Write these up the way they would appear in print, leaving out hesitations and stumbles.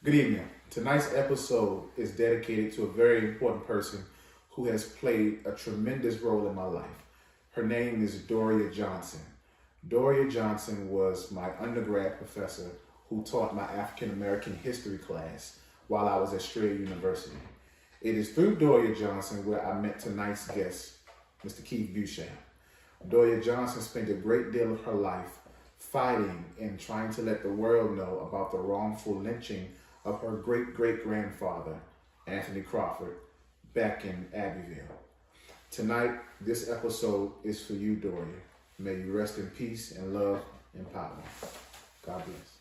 Good evening. Tonight's episode is dedicated to a very important person who has played a tremendous role in my life. Her name is Doria Johnson. Doria Johnson was my undergrad professor who taught my African American history class while I was at Strayer University. It is through Doria Johnson where I met tonight's guest, Mr. Keith Beauchamp. Doria Johnson spent a great deal of her life fighting and trying to let the world know about the wrongful lynching of her great-great-grandfather, Anthony Crawford, back in Abbeville. Tonight, this episode is for you, Doria. May you rest in peace and love and power. God bless.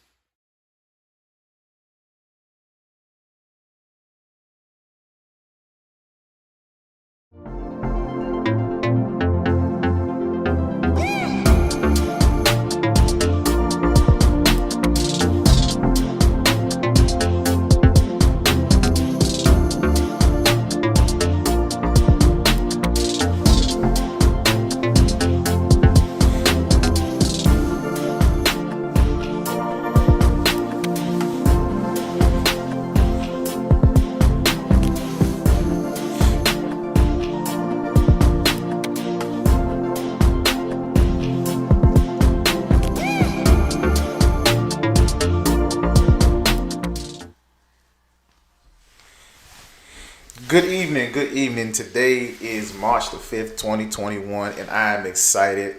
Good evening, good evening. Today is March the 5th, 2021, and I am excited.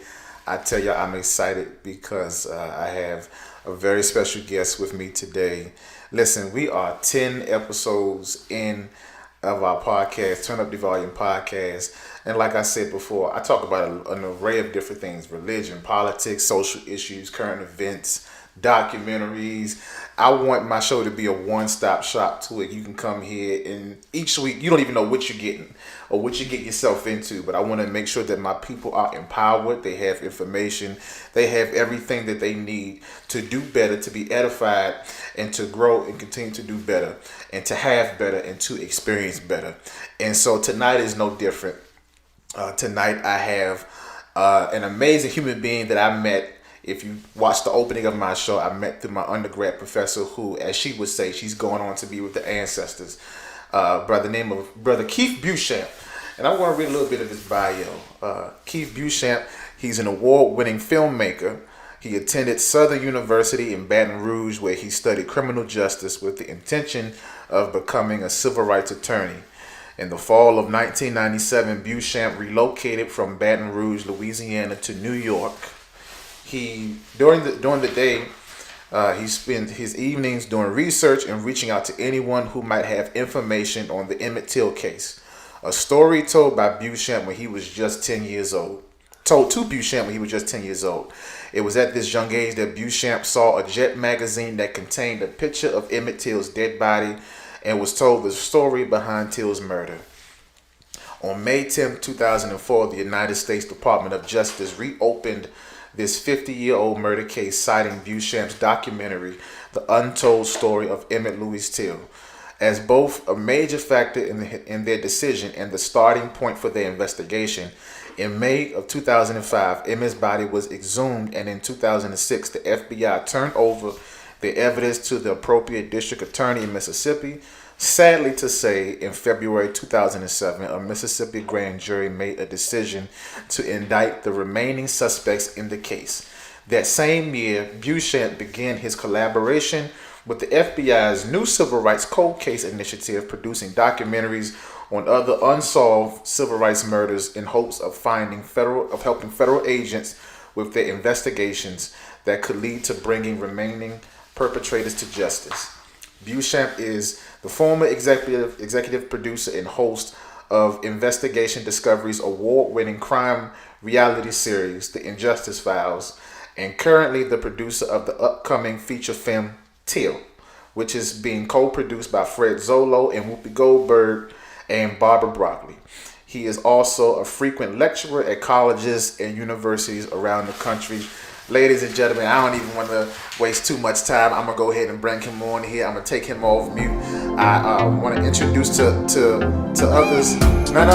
I tell you, I'm excited because I have a very special guest with me today. Listen, we are 10 episodes in of our podcast, Turn Up the Volume podcast. And like I said before, I talk about an array of different things: religion, politics, social issues, current events, documentaries. I want my show to be a one-stop shop to it. You can come here and each week you don't even know what you're getting or what you get yourself into, but I want to make sure that my people are empowered, they have information, they have everything that they need to do better, to be edified, and to grow and continue to do better, and to have better, and to experience better. And so tonight is no different. Tonight I have an amazing human being that I met. If you watch the opening of my show, I met through my undergrad professor who, as she would say, she's going on to be with the ancestors. Brother Keith Beauchamp. And I want to read a little bit of his bio. Keith Beauchamp, he's an award-winning filmmaker. He attended Southern University in Baton Rouge, where he studied criminal justice with the intention of becoming a civil rights attorney. In the fall of 1997, Beauchamp relocated from Baton Rouge, Louisiana to New York. He during the day, he spent his evenings doing research and reaching out to anyone who might have information on the Emmett Till case, a story told by Beauchamp when he was just 10 years old. Told to Beauchamp when he was just 10 years old. It was at this young age that Beauchamp saw a Jet magazine that contained a picture of Emmett Till's dead body and was told the story behind Till's murder. On May 10, 2004, the United States Department of Justice reopened this 50-year-old murder case, citing Beauchamp's documentary, The Untold Story of Emmett Louis Till, as both a major factor in their decision and the starting point for their investigation. In May of 2005, Emmett's body was exhumed, and in 2006, the FBI turned over the evidence to the appropriate district attorney in Mississippi. Sadly to say, in February 2007, a Mississippi grand jury made a decision to indict the remaining suspects in the case. That same year, Beauchamp began his collaboration with the FBI's new Civil Rights Cold Case Initiative, producing documentaries on other unsolved civil rights murders in hopes of helping federal agents with their investigations that could lead to bringing remaining perpetrators to justice. Beauchamp is the former executive producer and host of Investigation Discovery's award-winning crime reality series, The Injustice Files, and currently the producer of the upcoming feature film Till, which is being co-produced by Fred Zollo and Whoopi Goldberg and Barbara Broccoli. He is also a frequent lecturer at colleges and universities around the country. Ladies and gentlemen, I don't even want to waste too much time. I'm going to go ahead and bring him on here. I'm going to take him off mute. I want to introduce to others, none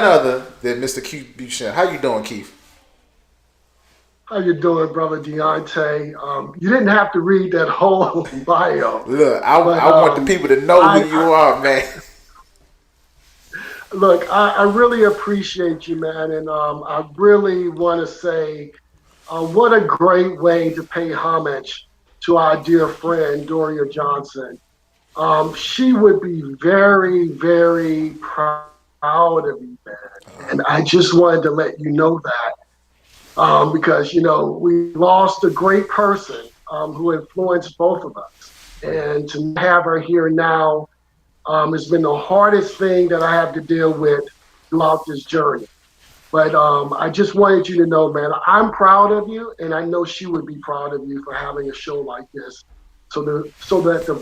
other than Mr. Keith Beauchamp. How you doing, Keith? How you doing, brother Deontay? You didn't have to read that whole bio, Look, but I want the people to know who I you are, man. look. I really appreciate you, man, and I really want to say what a great way to pay homage to our dear friend Doria Johnson. She would be very, very proud of you, man, and I just wanted to let you know that. Because we lost a great person who influenced both of us, and to not have her here now has been the hardest thing that I have to deal with throughout this journey. But I just wanted you to know, man, I'm proud of you, and I know she would be proud of you for having a show like this, so that the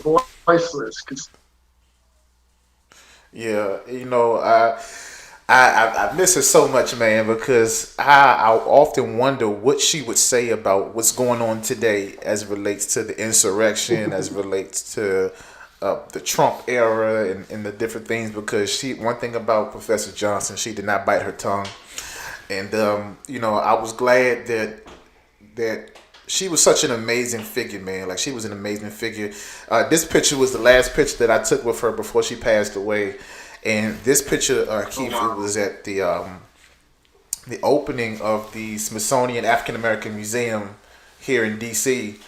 voiceless could speak. Yeah, I miss her so much, man, because I often wonder what she would say about what's going on today as it relates to the insurrection, as it relates to the Trump era and the different things. Because one thing about Professor Johnson, she did not bite her tongue, and I was glad that she was such an amazing figure, man. Like, she was an amazing figure. This picture was the last picture that I took with her before she passed away, and this picture, Oh, Keith, it wow. was at the opening of the Smithsonian African American Museum here in D.C.,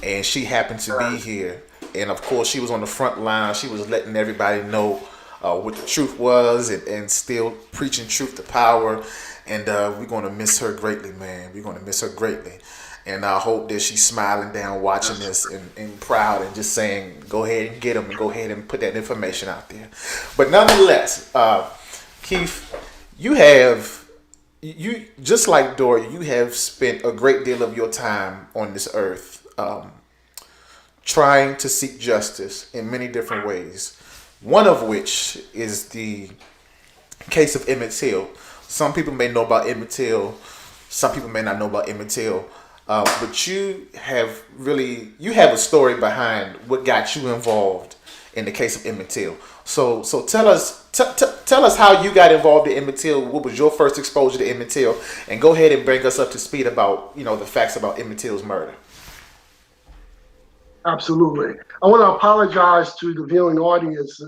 and she happened to be here. And of course, she was on the front line. She was letting everybody know what the truth was, and still preaching truth to power. And we're going to miss her greatly, man. We're going to miss her greatly. And I hope that she's smiling down, watching Yes. this, and proud, and just saying, go ahead and get them, and go ahead and put that information out there. But nonetheless, Keith, you have, you just like Dory, you have spent a great deal of your time on this earth, trying to seek justice in many different ways. One of which is the case of Emmett Till. Some people may know about Emmett Till. Some people may not know about Emmett Till. But you have a story behind what got you involved in the case of Emmett Till. So tell us how you got involved in Emmett Till. What was your first exposure to Emmett Till? And go ahead and bring us up to speed about the facts about Emmett Till's murder. Absolutely. I want to apologize to the viewing audience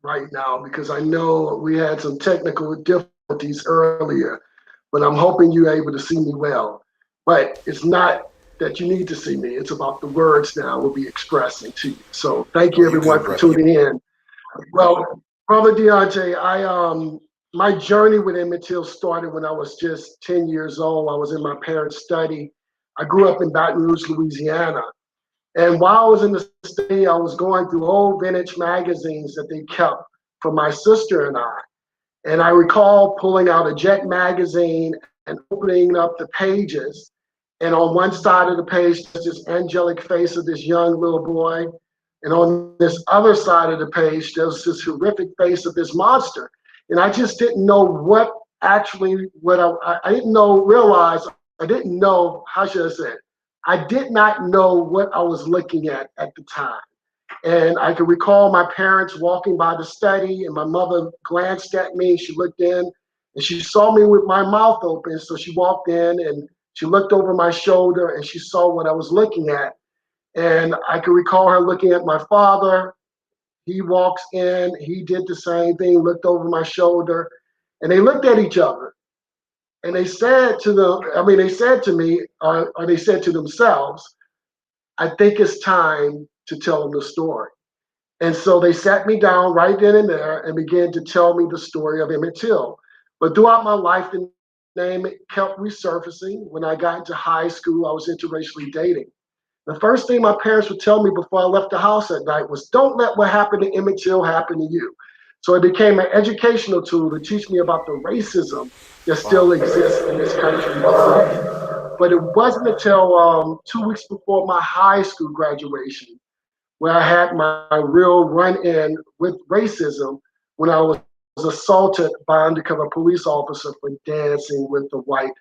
right now because I know we had some technical difficulties earlier, but I'm hoping you're able to see me well. But it's not that you need to see me, it's about the words now we'll be expressing to you. So thank Oh, you you everyone good, for brother. tuning in. Well, Brother Deontay, my journey with Emmett Till started when I was just 10 years old. I was in my parents' study. I grew up in Baton Rouge, Louisiana. And while I was in the study, I was going through old vintage magazines that they kept for my sister and I. And I recall pulling out a Jet magazine and opening up the pages. And on one side of the page, there's this angelic face of this young little boy. And on this other side of the page, there's this horrific face of this monster. And I just didn't know what actually, I didn't know, realize, I didn't know, how should I say it? I did not know what I was looking at the time. And I can recall my parents walking by the study, and my mother glanced at me. She looked in, and she saw me with my mouth open. So she walked in, and she looked over my shoulder, and she saw what I was looking at. And I can recall her looking at my father. He walks in, he did the same thing, looked over my shoulder, and they looked at each other. And they said to me, or they said to themselves, I think it's time to tell them the story. And so they sat me down right then and there and began to tell me the story of Emmett Till. But throughout my life, the name kept resurfacing. When I got into high school, I was interracially dating. The first thing my parents would tell me before I left the house at night was, don't let what happened to Emmett Till happen to you. So it became an educational tool to teach me about the racism that Wow. still exists in this country today. But it wasn't until 2 weeks before my high school graduation where I had my real run in with racism when I was assaulted by an undercover police officer for dancing with a white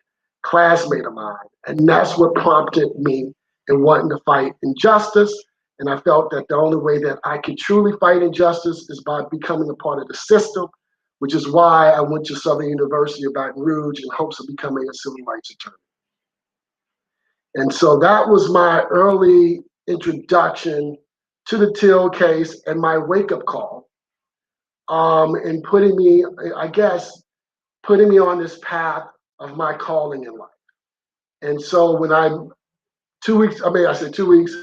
classmate of mine. And that's what prompted me in wanting to fight injustice. And I felt that the only way that I could truly fight injustice is by becoming a part of the system, which is why I went to Southern University of Baton Rouge in hopes of becoming a civil rights attorney. And so that was my early introduction to the Till case and my wake-up call, and putting me, I guess, putting me on this path of my calling in life. And so when I'm 2 weeks, I said 2 weeks,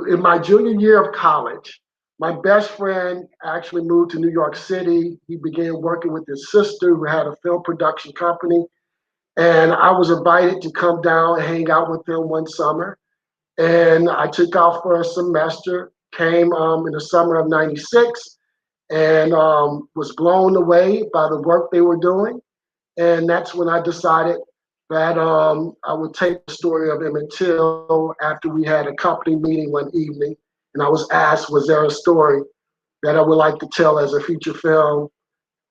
in my junior year of college, my best friend actually moved to New York City. He began working with his sister who had a film production company. And I was invited to come down and hang out with them one summer. And I took out for a semester, came in the summer of '96, and was blown away by the work they were doing. And that's when I decided that I would take the story of Emmett Till after we had a company meeting one evening. And I was asked, was there a story that I would like to tell as a feature film?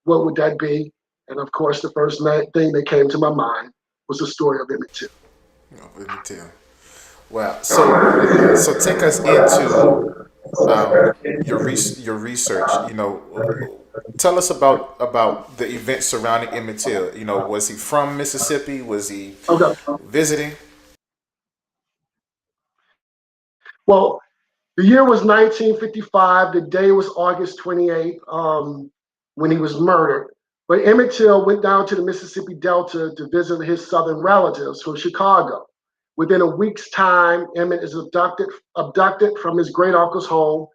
What would that be? And of course, the first thing that came to my mind was the story of Emmett Till. Let me tell. Wow. So take us into your research. Tell us about the events surrounding Emmett Till. Was he from Mississippi? Was he Okay. visiting? Well, the year was 1955. The day was August 28th, when he was murdered. But Emmett Till went down to the Mississippi Delta to visit his southern relatives from Chicago. Within a week's time, Emmett is abducted from his great uncle's home,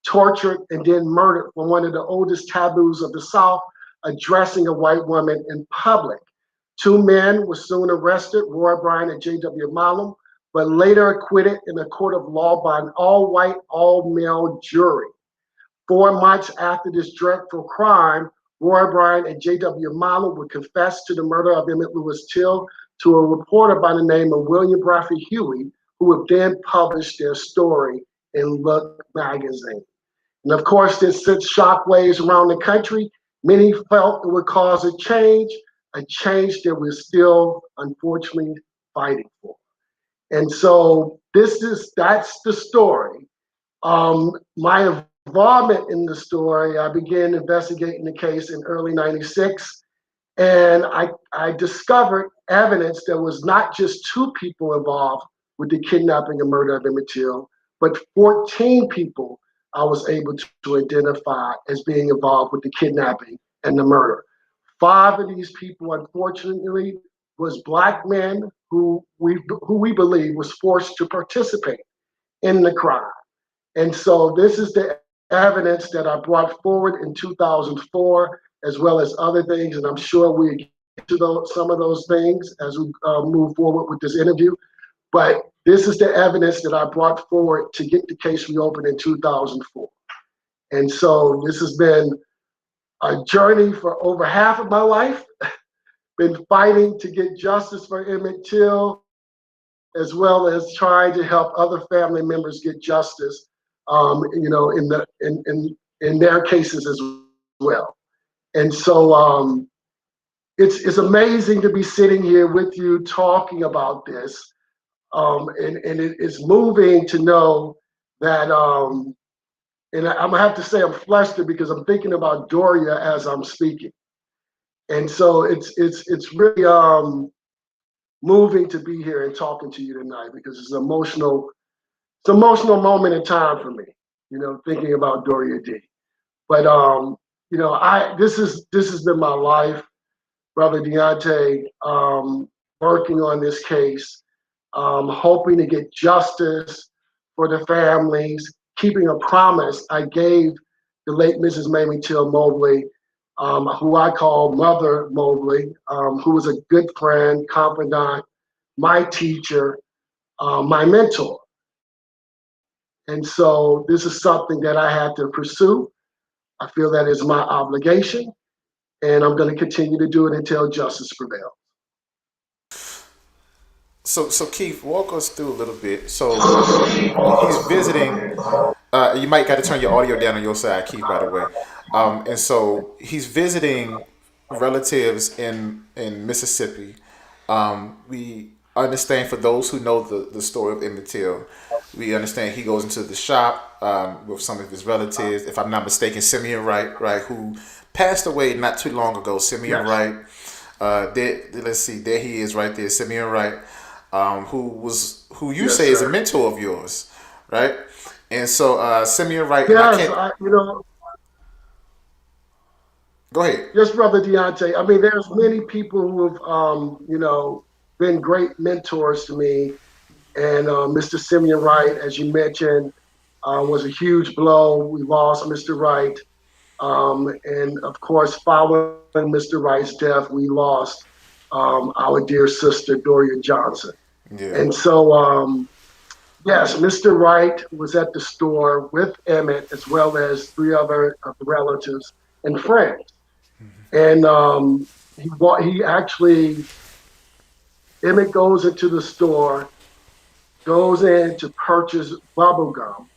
tortured, and then murdered for one of the oldest taboos of the South, addressing a white woman in public. Two men were soon arrested, Roy Bryant and J.W. Malum, but later acquitted in a court of law by an all-white, all-male jury. 4 months after this dreadful crime, Roy Bryant and J.W. Malum would confess to the murder of Emmett Louis Till to a reporter by the name of William Bradford Huey, who would then publish their story in Look magazine. And of course, this sent shockwaves around the country. Many felt it would cause a change that we're still, unfortunately, fighting for. And so that's the story. My involvement in the story, I began investigating the case in early '96, and I discovered evidence that was not just 2 people involved with the kidnapping and murder of Emmett Till, but 14 people I was able to identify as being involved with the kidnapping and the murder. 5 of these people, unfortunately, was Black men who we believe was forced to participate in the crime. And so this is the evidence that I brought forward in 2004, as well as other things, and I'm sure we get to some of those things as we move forward with this interview. But this is the evidence that I brought forward to get the case reopened in 2004. And so this has been a journey for over half of my life, been fighting to get justice for Emmett Till, as well as trying to help other family members get justice, in their cases as well. And so it's amazing to be sitting here with you talking about this, and it is moving to know that. And I'm gonna have to say I'm flustered because I'm thinking about Doria as I'm speaking, and so it's really moving to be here and talking to you tonight because it's an emotional moment in time for me, thinking about Doria D. But this has been my life, Brother Donte, working on this case, hoping to get justice for the families, keeping a promise I gave the late Mrs. Mamie Till Mobley, who I call Mother Mobley, who was a good friend, confidant, my teacher, my mentor. And so this is something that I had to pursue. I feel that is my obligation, and I'm going to continue to do it until justice prevails. So Keith, walk us through a little bit. So he's visiting. You might got to turn your audio down on your side, Keith. By the way, and so he's visiting relatives in Mississippi. We understand, for those who know the story of Emmett Till, we understand he goes into the shop with some of his relatives. If I'm not mistaken, Simeon Wright, right, who passed away not too long ago. Simeon Wright. Let's see, there he is right there, Simeon Wright. who you Yes, say is a sir. mentor of yours, right? And so Simeon Wright, and I Yes, can't go ahead. yes, brother Deontay. I mean, there's many people who have, been great mentors to me. And Mr. Simeon Wright, as you mentioned, was a huge blow. We lost Mr. Wright. And of course, following Mr. Wright's death, we lost our dear sister, Doria Johnson. Yeah, And so, yes, Mr. Wright was at the store with Emmett, as well as three other of the relatives and friends. And he actually, Emmett goes into the store, goes in to purchase bubble gum,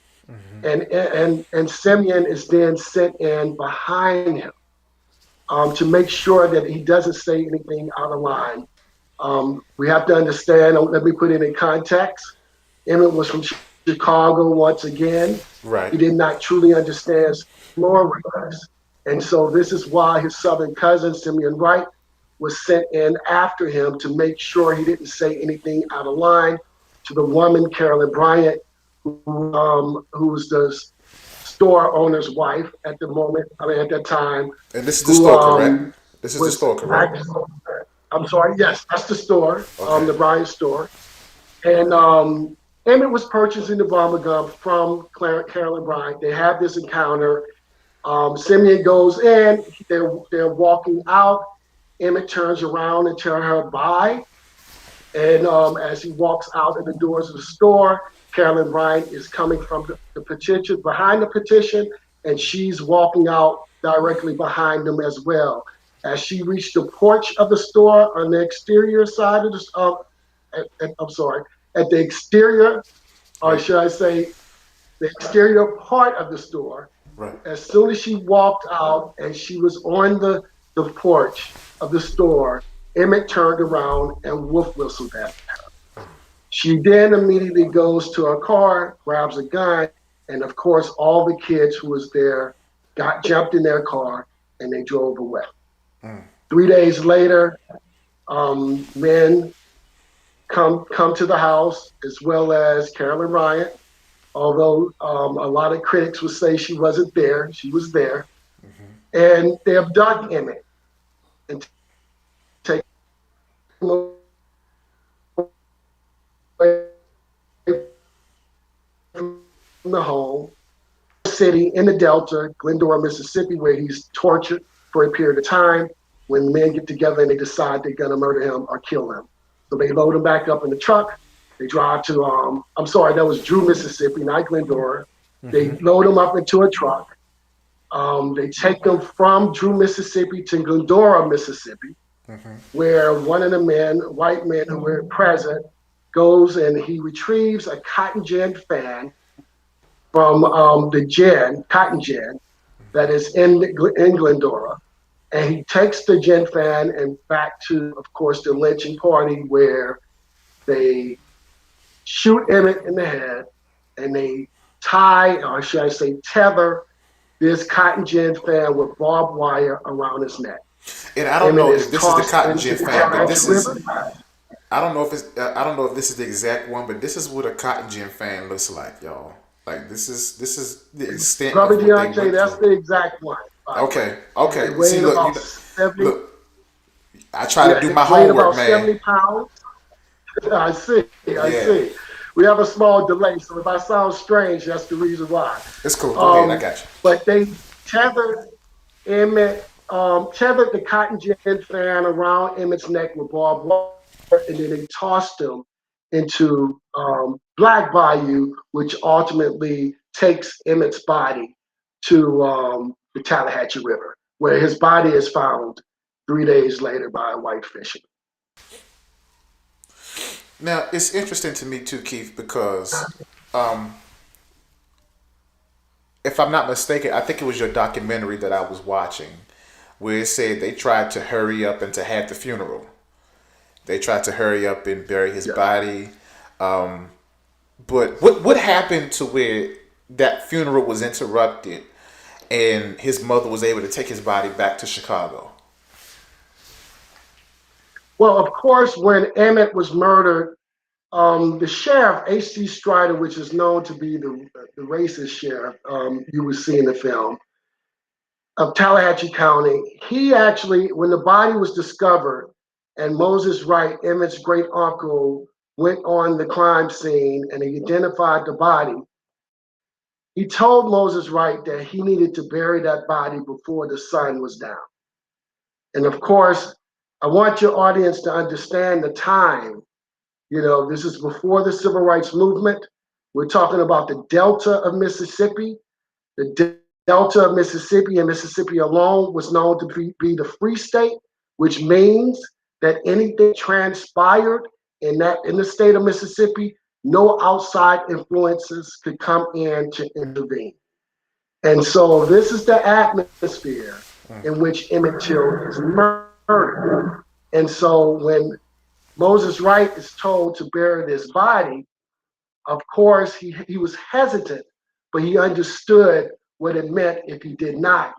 and Simeon is then sent in behind him to make sure that he doesn't say anything out of line. We have to understand. Let me put it in context. Emmett was from Chicago once again. right. He did not truly understand Florida, and so this is why his southern cousin Simeon Wright was sent in after him to make sure he didn't say anything out of line to the woman Carolyn Bryant, who was the store owner's wife at the moment. I mean, at that time, And this is the who store, correct? This is the was store, correct? actually, I'm sorry, yes, that's the store, Okay. the Bryant store. And Emmett was purchasing the bomber gun from Carolyn Bryant. They have this encounter. Simeon goes in, they're walking out. Emmett turns around and tells her bye. And as he walks out of the doors of the store, Carolyn Bryant is coming from the petition, behind the petition, and she's walking out directly behind them as well. As she reached the porch of the store on the exterior side of the, I'm sorry, at the exterior, or Right. should I say, the exterior part of the store, Right. as soon as she walked out and she was on the porch of the store, Emmett turned around and wolf whistled at her. She then immediately goes to her car, grabs a gun, and of course, all the kids who was there got jumped in their car and they drove away. Mm. 3 days later, men come to the house as well as Carolyn Bryant. Although a lot of critics would say she wasn't there, she was there, and they abduct Emmett and take him away from the home, city in the Delta, Glendora, Mississippi, where he's tortured for a period of time. When men get together and they decide they're gonna murder him or kill him, so they load him back up in the truck. They drive to I'm sorry, that was Drew, Mississippi, not Glendora. They load him up into a truck. They take him from Drew, Mississippi to Glendora, Mississippi, where one of the men, white men who were present, goes and he retrieves a cotton gin fan from the gin, cotton gin, that is in Glendora. And he takes the gin fan and back to, of course, the lynching party where they shoot Emmett in the head and they tie, or should I say, tether this cotton gin fan with barbed wire around his neck. And I don't Emmett know is if this is the tossed cotton into gin the fan, but Tallahatchie this River. is I don't know if it's I don't know if this is the exact one, but this is what a cotton gin fan looks like, y'all. Like this is the extent Brother of what they Deontay, went that's through. the exact one, by the way. Okay, And it okay. See, weighed look, about 70, look. I try to yeah, do it my weighed homework, about man. 70 pounds. I see, I Yeah, see. We have a small delay, so if I sound strange, that's the reason why. it's cool. Go ahead, I Um, got you. but they tethered Emmett, tethered the cotton gin fan around Emmett's neck with barbed wire, and then they tossed him into Black Bayou, which ultimately takes Emmett's body to the Tallahatchie River, where his body is found 3 days later by a white fisherman. Now it's interesting to me too, Keith, because um, if I'm not mistaken, I think it was your documentary that I was watching, where it said they tried to hurry up and to have the funeral. They tried to hurry up and bury his Yeah. body. Um, but what happened to where that funeral was interrupted and his mother was able to take his body back to Chicago? Well, of course, when Emmett was murdered, The sheriff, H.C. Strider, which is known to be the racist sheriff you would see in the film, of Tallahatchie County, he actually, when the body was discovered and Moses Wright, Emmett's great uncle, went on the crime scene and he identified the body, he told Moses Wright that he needed to bury that body before the sun was down. And of course, I want your audience to understand the time. This is before the civil rights movement. We're talking about the Delta of Mississippi. The Delta of Mississippi and Mississippi alone was known to be the free state, which means that anything transpired in the state of Mississippi, no outside influences could come in to intervene. And so this is the atmosphere in which Emmett Till is murdered. And so when Moses Wright is told to bury this body, of course, he was hesitant, but he understood what it meant if he did not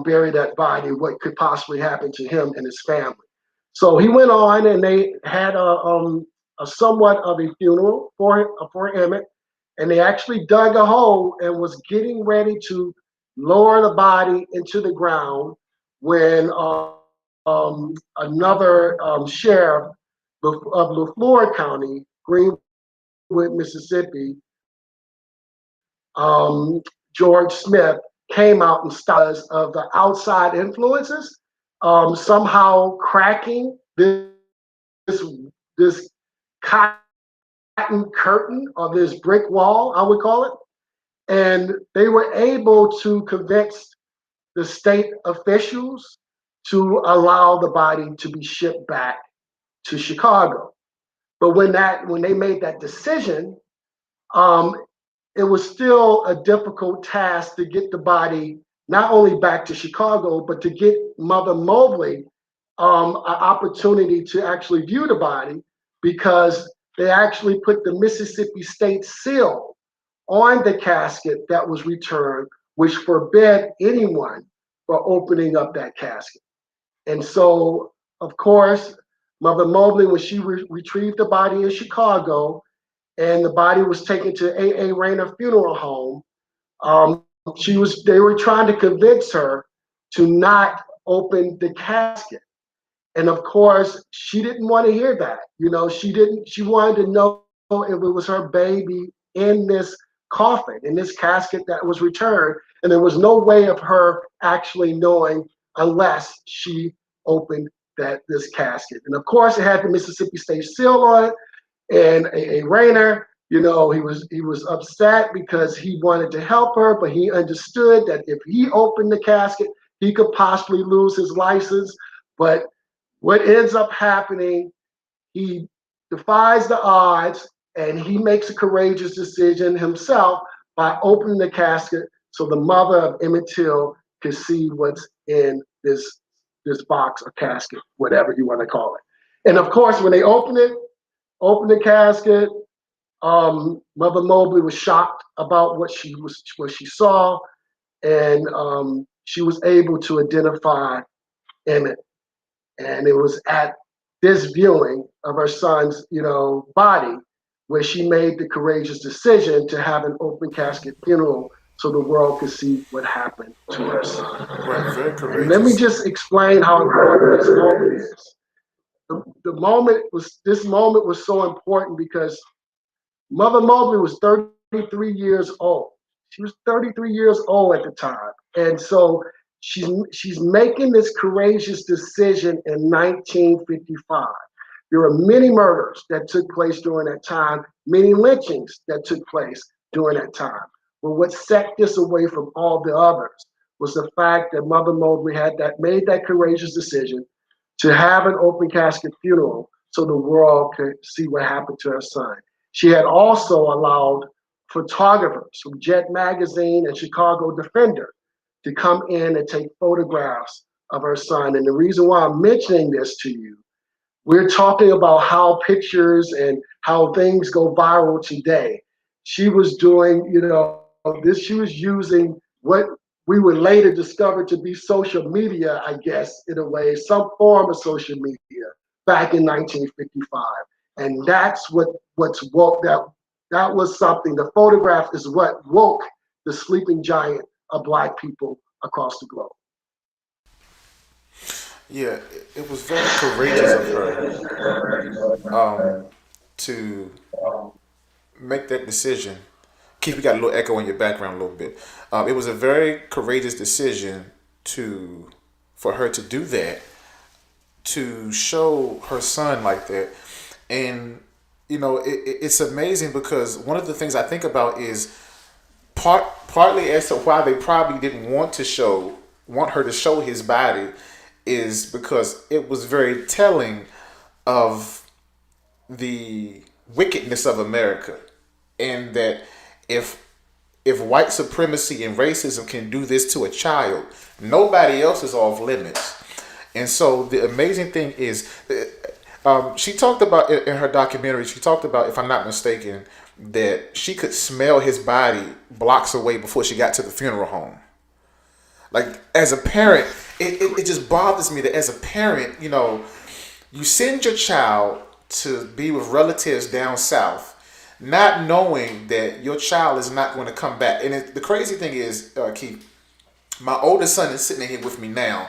bury that body, what could possibly happen to him and his family. So he went on, and they had a somewhat of a funeral for Emmett, and they actually dug a hole and was getting ready to lower the body into the ground when another sheriff of LaFleur County, Greenwood, Mississippi, George Smith, came out and stopped us of the outside influences somehow cracking this cotton curtain or this brick wall, I would call it. And they were able to convince the state officials to allow the body to be shipped back to Chicago. But when they made that decision, it was still a difficult task to get the body not only back to Chicago, but to get Mother Mobley an opportunity to actually view the body, because they actually put the Mississippi State seal on the casket that was returned, which forbade anyone from opening up that casket. And so, of course, Mother Mobley, when she retrieved the body in Chicago, and the body was taken to A.A. Rayner Funeral Home, they were trying to convince her to not open the casket. And of course, she didn't want to hear that. She wanted to know if it was her baby in this coffin, in this casket that was returned. And there was no way of her actually knowing unless she opened this casket. And of course, it had the Mississippi State seal on it. And A.A. Rayner, he was upset because he wanted to help her, but he understood that if he opened the casket, he could possibly lose his license. But what ends up happening, he defies the odds and he makes a courageous decision himself by opening the casket so the mother of Emmett Till could see what's in this box or casket, whatever you want to call it. And of course, when they opened the casket, Mother Mobley was shocked about what she saw, and she was able to identify Emmett. And it was at this viewing of her son's, body, where she made the courageous decision to have an open casket funeral so the world could see what happened to her son. Right, very courageous. And let me just explain how important this moment is. This moment was so important because Mother Mobley was 33 years old. She was 33 years old at the time. And so she's making this courageous decision in 1955. There were many murders that took place during that time, many lynchings that took place during that time. But what set this away from all the others was the fact that Mother Mobley made that courageous decision to have an open casket funeral so the world could see what happened to her son. She had also allowed photographers from Jet Magazine and Chicago Defender to come in and take photographs of her son. And the reason why I'm mentioning this to you, we're talking about how pictures and how things go viral today. She was doing, she was using what we would later discover to be social media, I guess, in a way, some form of social media back in 1955. And that's what's woke that was something. The photograph is what woke the sleeping giant of Black people across the globe. Yeah, it was very courageous of her to make that decision. Keith, we got a little echo in your background a little bit. It was a very courageous decision to for her to do that, to show her son like that. And it's amazing because one of the things I think about is partly as to why they probably didn't want her to show his body is because it was very telling of the wickedness of America, and that if white supremacy and racism can do this to a child, nobody else is off limits. And so the amazing thing is, she talked about in her documentary. She talked about, if I'm not mistaken, that she could smell his body blocks away before she got to the funeral home. Like, as a parent, it just bothers me that as a parent, you send your child to be with relatives down south, not knowing that your child is not going to come back. And the crazy thing is, Keith, my oldest son is sitting here with me now,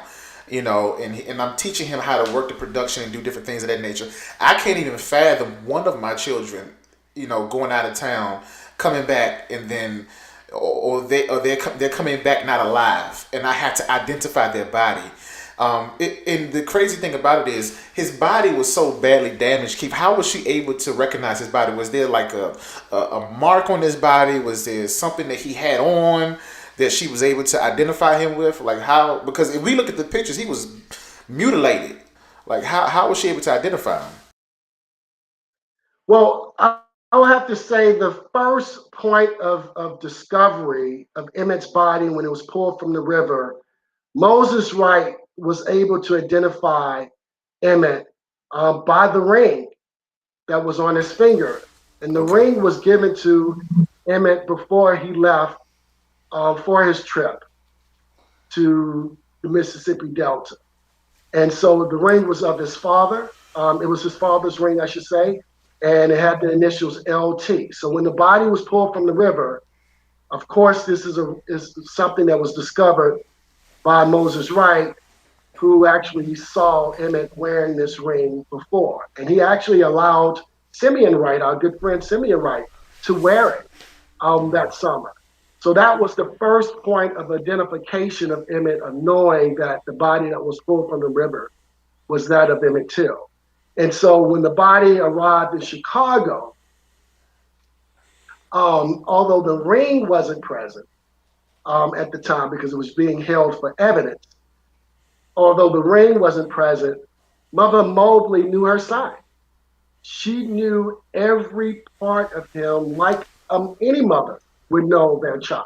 and I'm teaching him how to work the production and do different things of that nature. I can't even fathom one of my children, going out of town, coming back, and then they're coming back not alive, and I have to identify their body. And the crazy thing about it is his body was so badly damaged. Keith, how was she able to recognize his body? Was there like a mark on his body? Was there something that he had on that she was able to identify him with? Like, how? Because if we look at the pictures, he was mutilated. Like, how was she able to identify him? Well, I'll have to say the first point of discovery of Emmett's body when it was pulled from the river, Moses Wright was able to identify Emmett by the ring that was on his finger. And the Okay. ring was given to Emmett before he left for his trip to the Mississippi Delta. And so the ring was of his father. It was his father's ring, I should say, and it had the initials LT. So when the body was pulled from the river, of course, this is something that was discovered by Moses Wright, who actually saw Emmett wearing this ring before. And he actually allowed Simeon Wright, our good friend Simeon Wright, to wear it that summer. So that was the first point of identification of Emmett, of knowing that the body that was pulled from the river was that of Emmett Till. And so when the body arrived in Chicago, although the ring wasn't present at the time because it was being held for evidence, although the ring wasn't present, Mother Mobley knew her son. She knew every part of him like any mother would know their child.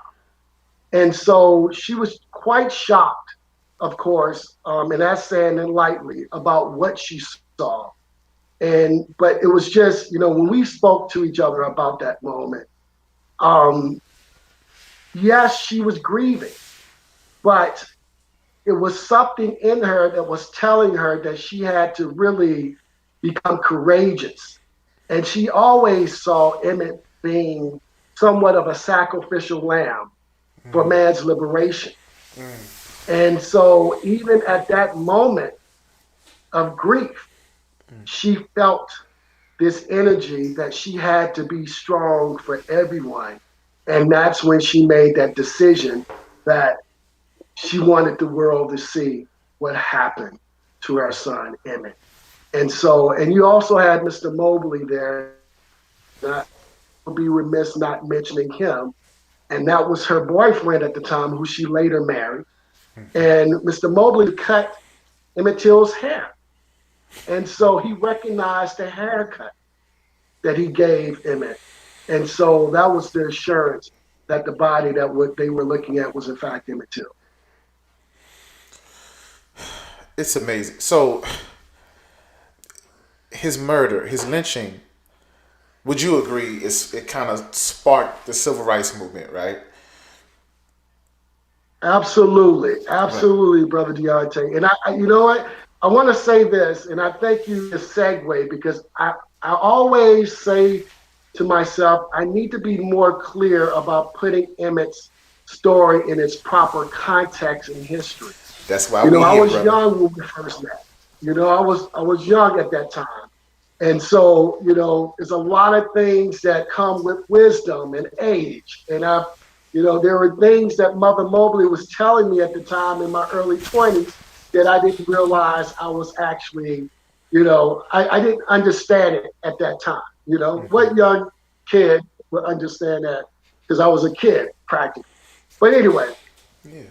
And so she was quite shocked, of course, and that's saying it lightly, about what she saw. But it was just, when we spoke to each other about that moment, yes, she was grieving, but it was something in her that was telling her that she had to really become courageous. And she always saw Emmett being somewhat of a sacrificial lamb for man's liberation. And so even at that moment of grief, she felt this energy that she had to be strong for everyone. And that's when she made that decision that she wanted the world to see what happened to her son, Emmett. And you also had Mr. Mobley there. I would be remiss not mentioning him. And that was her boyfriend at the time, who she later married. And Mr. Mobley cut Emmett Till's hair. And so he recognized the haircut that he gave Emmett. And so that was the assurance that the body that what they were looking at was in fact Emmett Till. It's amazing. So his murder, his lynching, would you agree? It kind of sparked the civil rights movement, right? Absolutely, Right. absolutely, brother Deontay. And you know what? I want to say this, and I thank you for the segue because I always say to myself, I need to be more clear about putting Emmett's story in its proper context and history. That's why You know, we I here, was brother. young when we first met. You know, I was young at that time. And so, you know, there's a lot of things that come with wisdom and age. And there were things that Mother Mobley was telling me at the time in my early 20s that I didn't realize I was actually, I didn't understand it at that time. You know, what young kid would understand that? Because I was a kid practically. But anyway, Yeah.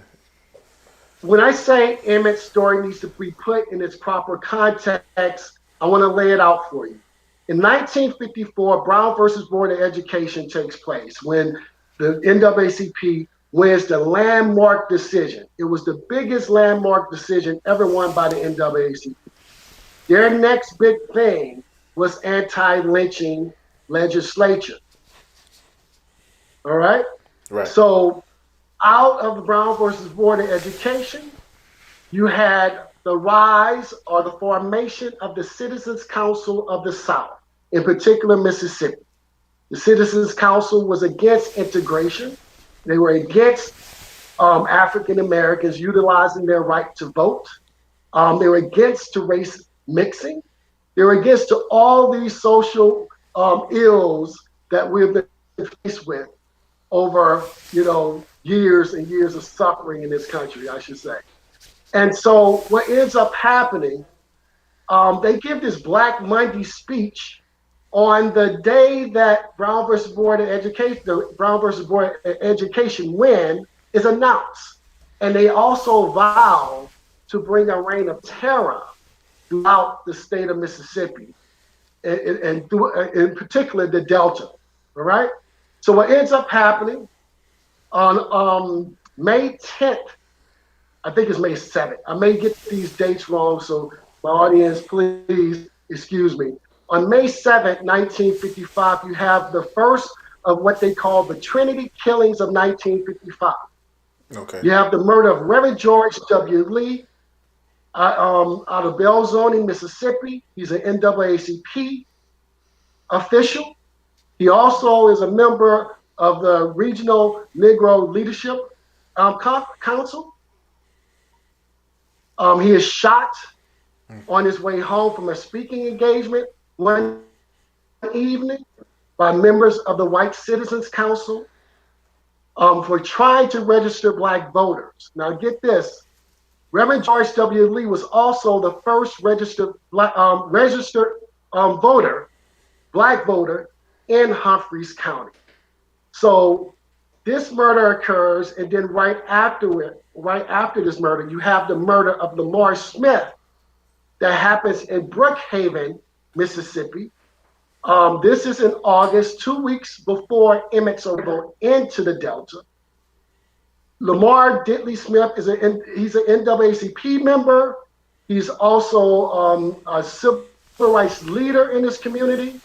when I say Emmett's story needs to be put in its proper context, I want to lay it out for you. In 1954, Brown versus Board of Education takes place when the NAACP wins the landmark decision. It was the biggest landmark decision ever won by the NAACP. Their next big thing was anti-lynching legislation. All right? Right. So out of the Brown versus Board of Education, you had the rise or the formation of the Citizens Council of the South, in particular Mississippi. The Citizens Council was against integration. They were against African Americans utilizing their right to vote. They were against to race mixing. They were against to all these social ills that we've been faced with over, years and years of suffering in this country, I should say. And so what ends up happening, they give this Black Monday speech on the day that Brown versus Board of Education, the Brown versus Board of Education win is announced. And they also vow to bring a reign of terror throughout the state of Mississippi, and in particular the Delta. All right. So what ends up happening on May 10th, I think it's May 7th. I may get these dates wrong, so my audience, please excuse me. On May 7th, 1955, you have the first of what they call the Trinity Killings of 1955. Okay. You have the murder of Reverend George W. Lee out of Belzoni, Mississippi. He's an NAACP official. He also is a member of the Regional Negro Leadership Council. He is shot on his way home from a speaking engagement one evening by members of the White Citizens Council for trying to register Black voters. Now, get this. Reverend George W. Lee was also the first registered voter, Black voter in Humphreys County. So this murder occurs, and then right after this murder, you have the murder of Lamar Smith that happens in Brookhaven, Mississippi. This is in August, 2 weeks before Emmett's arrival into the Delta. Lamar Ditley Smith he's an NAACP member. He's also a civil rights leader in his community.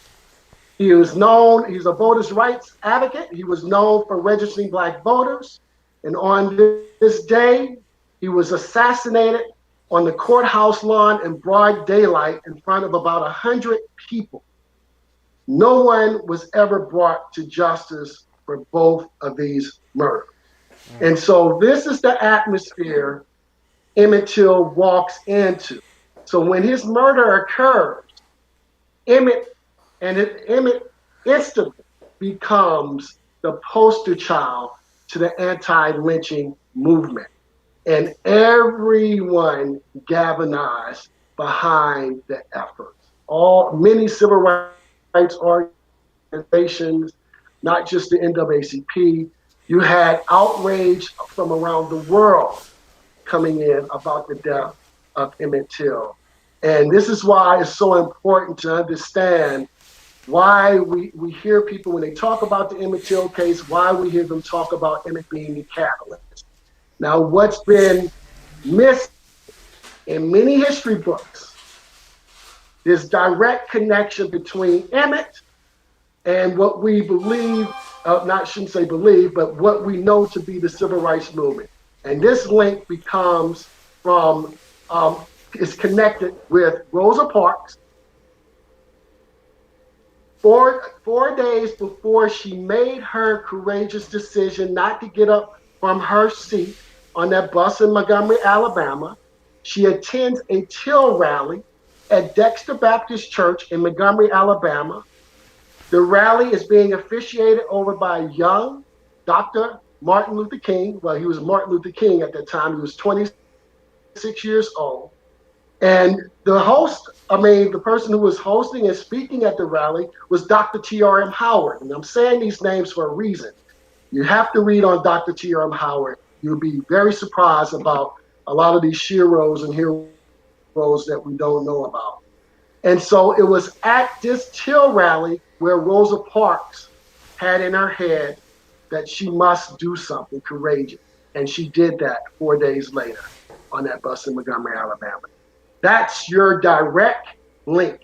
He's a voters' rights advocate. He was known for registering Black voters. And on this day, he was assassinated on the courthouse lawn in broad daylight in front of about 100 people. No one was ever brought to justice for both of these murders. And so this is the atmosphere Emmett Till walks into. So when his murder occurs, Emmett instantly becomes the poster child to the anti-lynching movement. And everyone galvanized behind the effort. Many civil rights organizations, not just the NAACP. You had outrage from around the world coming in about the death of Emmett Till. And this is why it's so important to understand why we hear people when they talk about the Emmett Till case, why we hear them talk about Emmett being the catalyst. Now, what's been missed in many history books, this direct connection between Emmett and what we believe, shouldn't say believe, but what we know to be the civil rights movement. And this link becomes is connected with Rosa Parks, Four days before she made her courageous decision not to get up from her seat on that bus in Montgomery, Alabama, she attends a Till rally at Dexter Baptist Church in Montgomery, Alabama. The rally is being officiated over by young Dr. Martin Luther King. Well, he was Martin Luther King at that time. He was 26 years old. And the person who was hosting and speaking at the rally was Dr. T.R.M. Howard. And I'm saying these names for a reason. You have to read on Dr. T.R.M. Howard. You'll be very surprised about a lot of these sheroes and heroes that we don't know about. And so it was at this Till rally where Rosa Parks had in her head that she must do something courageous. And she did that 4 days later on that bus in Montgomery, Alabama. That's your direct link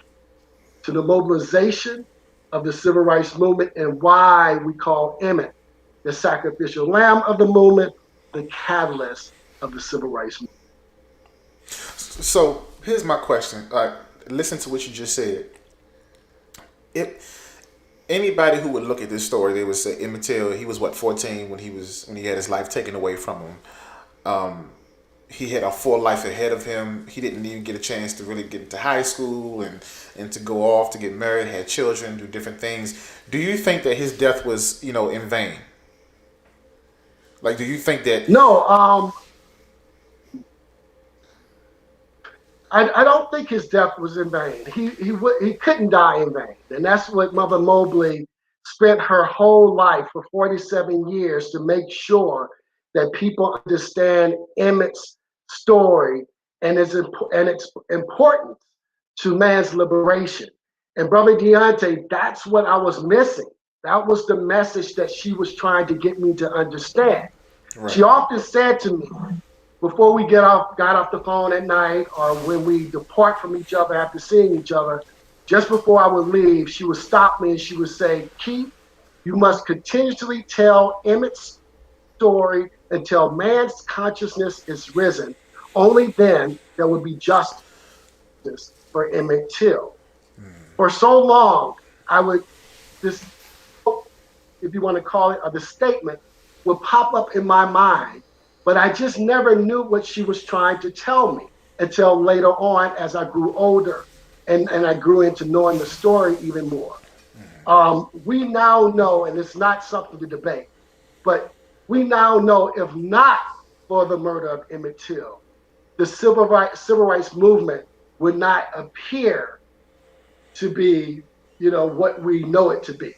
to the mobilization of the civil rights movement and why we call Emmett the sacrificial lamb of the movement, the catalyst of the civil rights movement. So here's my question. Listen to what you just said. If anybody who would look at this story, they would say Emmett Till, he was what, 14 when he had his life taken away from him. He had a full life ahead of him. He didn't even get a chance to really get into high school and to go off to get married, had children, do different things. Do you think that his death was, in vain? Like, do you think that? No, I don't think his death was in vain. He couldn't die in vain, and that's what Mother Mobley spent her whole life for 47 years to make sure that people understand Emmett's story and its importance to man's liberation. And Brother Donte, that's what I was missing. That was the message that she was trying to get me to understand. Right. She often said to me, before we got off the phone at night or when we depart from each other after seeing each other, just before I would leave, she would stop me and she would say, Keith, you must continuously tell Emmett's story until man's consciousness is risen. Only then there will be justice for Emmett Till. For so long, this, if you want to call it, or the statement would pop up in my mind, but I just never knew what she was trying to tell me until later on as I grew older and I grew into knowing the story even more. We now know, and it's not something to debate, but we now know if not for the murder of Emmett Till, the civil rights movement would not appear to be, what we know it to be.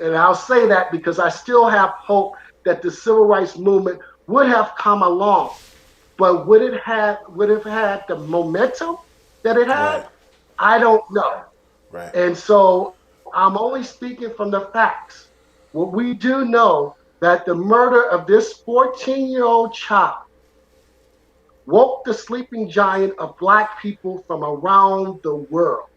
And I'll say that because I still have hope that the civil rights movement would have come along, but would it have had the momentum that it had? Right. I don't know. Right. And so I'm only speaking from the facts. What we do know that the murder of this 14-year-old child woke the sleeping giant of Black people from around the world.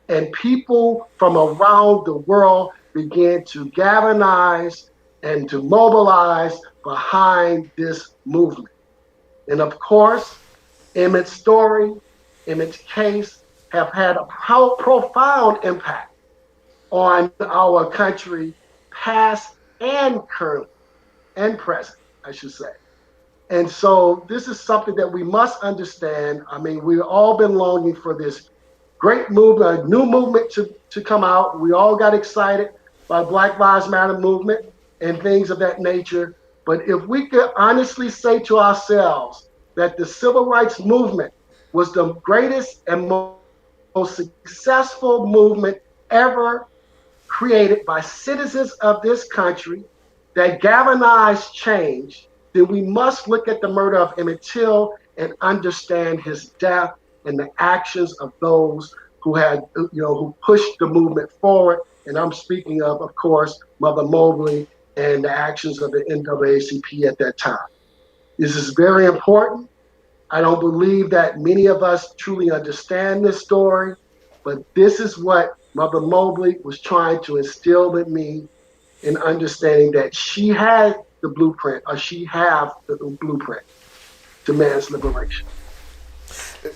And people from around the world began to galvanize and to mobilize behind this movement. And of course, Emmett's story, Emmett's case have had a profound impact on our country, past and current and present, I should say. And so this is something that we must understand. I mean, we've all been longing for this great movement, a new movement to come out. We all got excited by Black Lives Matter movement and things of that nature. But if we could honestly say to ourselves that the civil rights movement was the greatest and most successful movement ever created by citizens of this country that galvanized change, then we must look at the murder of Emmett Till and understand his death and the actions of those who had, who pushed the movement forward. And I'm speaking of course, Mother Mobley and the actions of the NAACP at that time. This is very important. I don't believe that many of us truly understand this story, but this is what Mother Mobley was trying to instill in me in understanding that she had the blueprint, or she have the blueprint to man's liberation.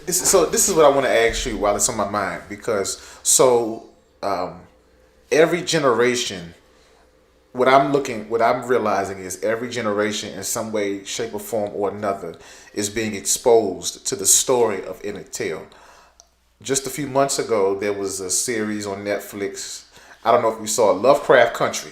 This is what I want to ask you while it's on my mind, because every generation, what I'm realizing is every generation in some way, shape, or form or another is being exposed to the story of Emmett Till. Just a few months ago, there was a series on Netflix. I don't know if you saw Lovecraft Country.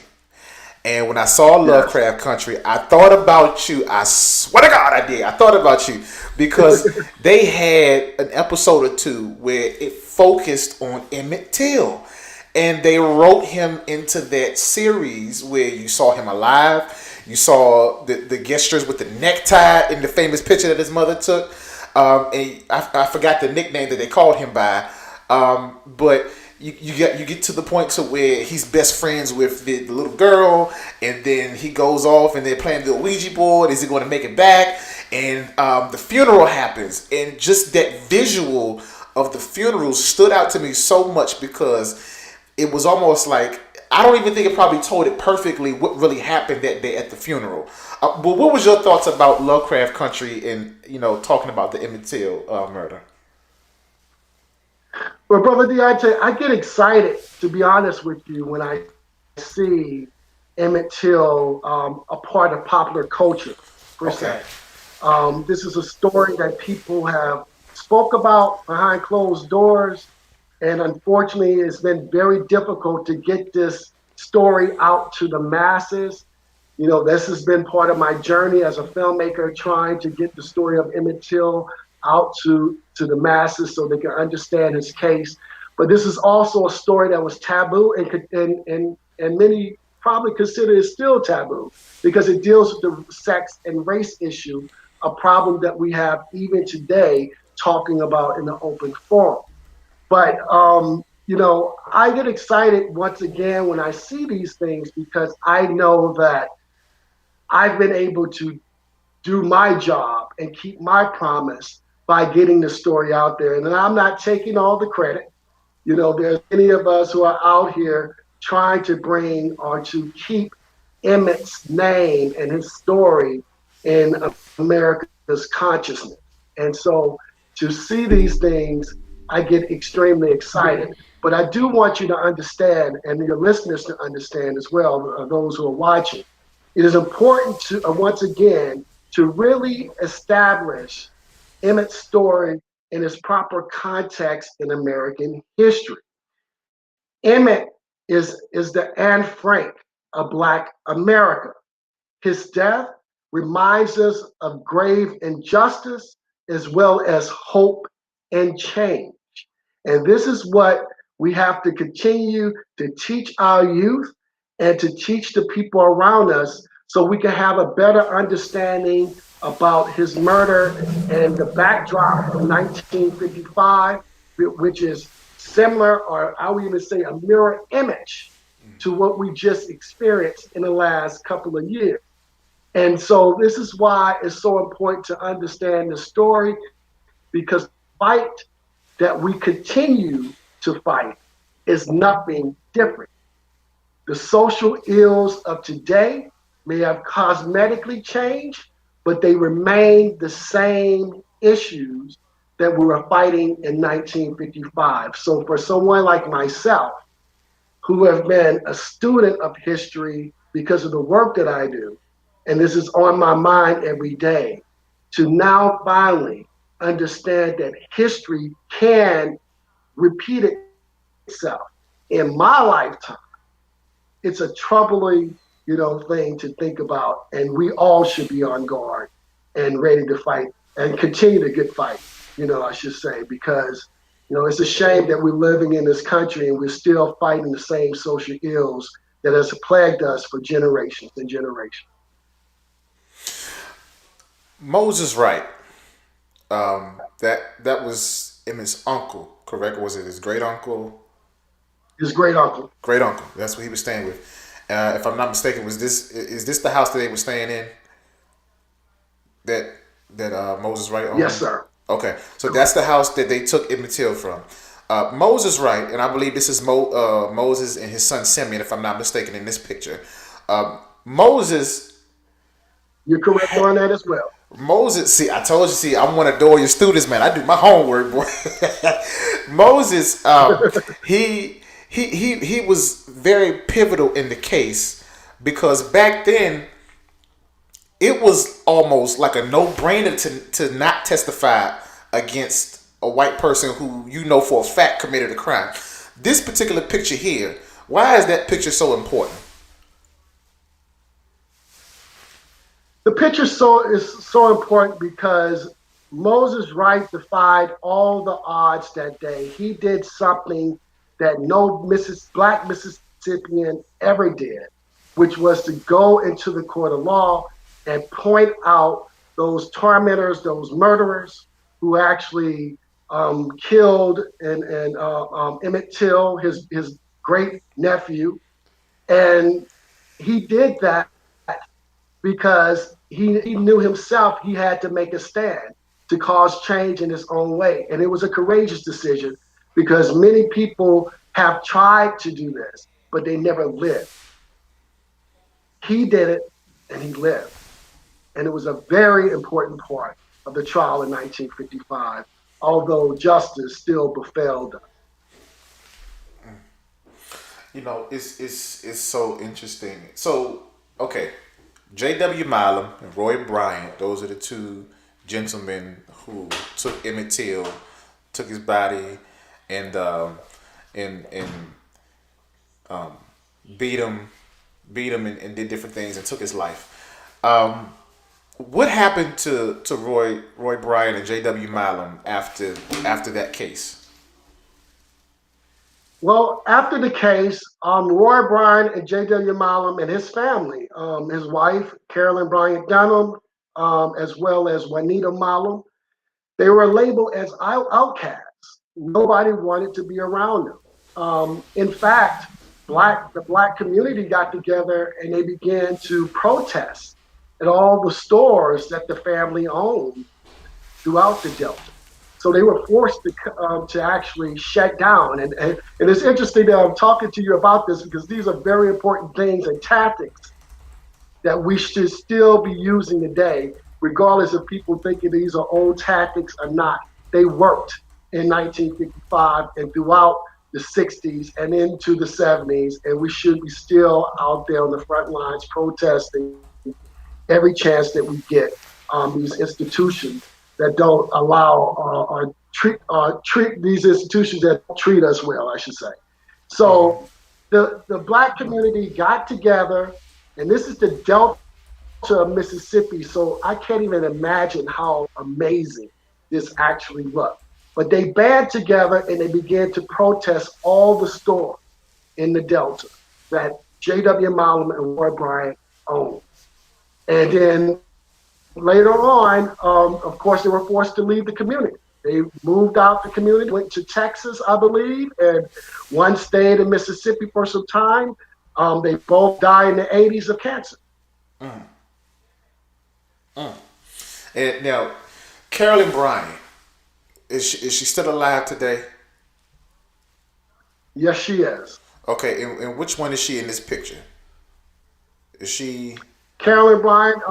And when I saw Yes. Lovecraft Country, I thought about you. I swear to God, I did. I thought about you because they had an episode or two where it focused on Emmett Till. And they wrote him into that series where you saw him alive. You saw the gestures with the necktie in the famous picture that his mother took. And I forgot the nickname that they called him by. But you get to the point to where he's best friends with the little girl, and then he goes off and they're playing the Ouija board. Is he going to make it back? And the funeral happens, and just that visual of the funeral stood out to me so much because it was almost like I don't even think it probably told it perfectly what really happened that day at the funeral. But what was your thoughts about Lovecraft Country and talking about the Emmett Till murder? Well, Brother Deontay, I get excited, to be honest with you, when I see Emmett Till a part of popular culture, per Okay. se. This is a story that people have spoke about behind closed doors, and unfortunately, it's been very difficult to get this story out to the masses. This has been part of my journey as a filmmaker, trying to get the story of Emmett Till out to the masses so they can understand his case. But this is also a story that was taboo, and many probably consider it still taboo because it deals with the sex and race issue, a problem that we have even today talking about in the open forum. But I get excited once again when I see these things because I know that I've been able to do my job and keep my promise by getting the story out there. And I'm not taking all the credit. There's many of us who are out here trying to bring or to keep Emmett's name and his story in America's consciousness. And so to see these things, I get extremely excited. But I do want you to understand, and your listeners to understand as well, those who are watching, it is important to, once again, to really establish Emmett's story in its proper context in American history. Emmett is the Anne Frank of Black America. His death reminds us of grave injustice as well as hope and change. And this is what we have to continue to teach our youth and to teach the people around us so we can have a better understanding about his murder and the backdrop from 1955, which is similar, or I would even say a mirror image to what we just experienced in the last couple of years. And so this is why it's so important to understand the story, because the fight that we continue to fight is nothing different. The social ills of today may have cosmetically changed, but they remain the same issues that we were fighting in 1955. So for someone like myself, who have been a student of history because of the work that I do, and this is on my mind every day, to now finally understand that history can repeat itself in my lifetime, it's a troubling, thing to think about, and we all should be on guard and ready to fight and continue to get fight. I should say, because it's a shame that we're living in this country and we're still fighting the same social ills that has plagued us for generations and generations. Moses Wright. That was Emmett's uncle, correct? Or was it his great uncle? His great uncle. Great uncle. That's what he was staying with. If I'm not mistaken, is this the house that they were staying in? That Moses Wright owned? Yes, sir. Okay, so that's the house that they took Emmett Till from. Moses Wright, and I believe this is Moses and his son Simeon, if I'm not mistaken, in this picture. Moses. You're correct on that as well. Moses, see, I told you, see, I'm one of your students, man. I do my homework, boy. Moses, he he was very pivotal in the case because back then it was almost like a no brainer to not testify against a white person who you know for a fact committed a crime. This particular picture here, why is that picture so important? The picture is so important because Moses Wright defied all the odds that day. He did something that no Black Mississippian ever did, which was to go into the court of law and point out those tormentors, those murderers who actually killed and Emmett Till, his great nephew, and he did that because he knew himself he had to make a stand to cause change in his own way. And it was a courageous decision because many people have tried to do this, but they never lived. He did it and he lived. And it was a very important part of the trial in 1955, although justice still befell us. You know, it's so interesting. So, okay, J.W. Milam and Roy Bryant, those are the two gentlemen who took Emmett Till, took his body, and and beat him, and did different things and took his life. What happened to Roy Bryant and J.W. Milam after that case? Well, after the case, Roy Bryant and J.W. Milam and his family, his wife, Carolyn Bryant, as well as Juanita Milam, they were labeled as outcasts. Nobody wanted to be around them. In fact, the black community got together and they began to protest at all the stores that the family owned throughout the Delta. So they were forced to actually shut down. And it's interesting that I'm talking to you about this because these are very important things and tactics that we should still be using today, regardless of people thinking these are old tactics or not. They worked in 1955 and throughout the 60s and into the 70s, and we should be still out there on the front lines protesting every chance that we get. These institutions that don't allow or treat these institutions that treat us well, I should say. So the black community got together, and this is the Delta of Mississippi, so I can't even imagine how amazing this actually looked. But they band together and they began to protest all the stores in the Delta that J.W. Milam and Roy Bryant owned. And then later on, of course, they were forced to leave the community. They moved out the community, went to Texas, I believe, and one stayed in Mississippi for some time. They both died in the 80s of cancer. And now, Carolyn Bryant, is she still alive today? Yes, she is. Okay, and which one is she in this picture? Is she Carolyn Bryant,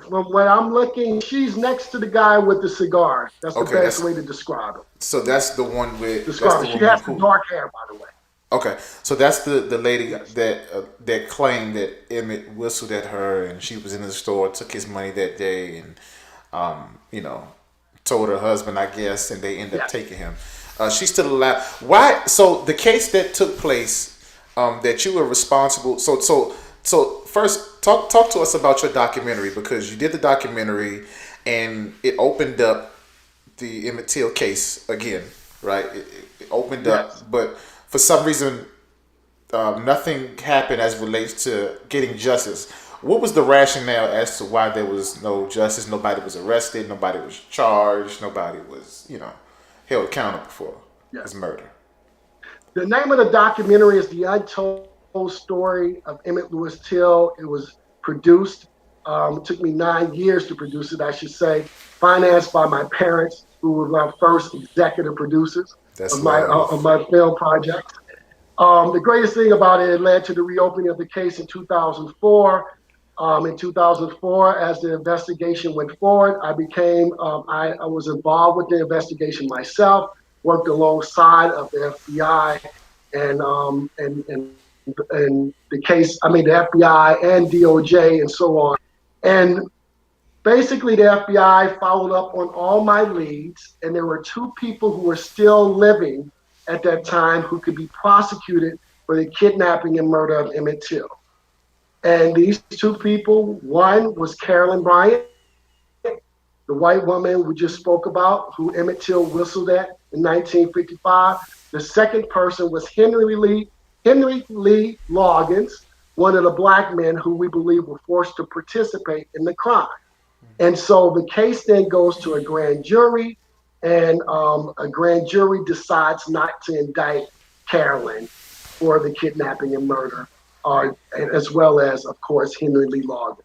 from what I'm looking, she's next to the guy with the cigar. That's the best way to describe her. So that's the one with. Describe her. She has the dark hair, by the way. Okay, so that's the lady that claimed that Emmett whistled at her, and she was in the store, took his money that day, and told her husband, I guess, and they ended up taking him. She's still alive. Why? So the case that took place, that you were responsible. So first, talk to us about your documentary, because you did the documentary, and it opened up the Emmett Till case again, right? It opened up, but for some reason, nothing happened as relates to getting justice. What was the rationale as to why there was no justice? Nobody was arrested. Nobody was charged. Nobody was, held accountable for his murder. The name of the documentary is The Untold Story of Emmett Louis Till. It was produced. It took me 9 years to produce it, I should say. Financed by my parents, who were my first executive producers of my film project. The greatest thing about it led to the reopening of the case in 2004. In 2004, as the investigation went forward, I was involved with the investigation myself, worked alongside of the FBI and the case. I mean, the FBI and DOJ and so on. And basically, the FBI followed up on all my leads, and there were two people who were still living at that time who could be prosecuted for the kidnapping and murder of Emmett Till. And these two people, one was Carolyn Bryant, the white woman we just spoke about, who Emmett Till whistled at in 1955. The second person was Henry Lee Loggins, one of the black men who we believe were forced to participate in the crime. And so the case then goes to a grand jury, and a grand jury decides not to indict Carolyn for the kidnapping and murder, as well as, of course, Henry Lee Loggins.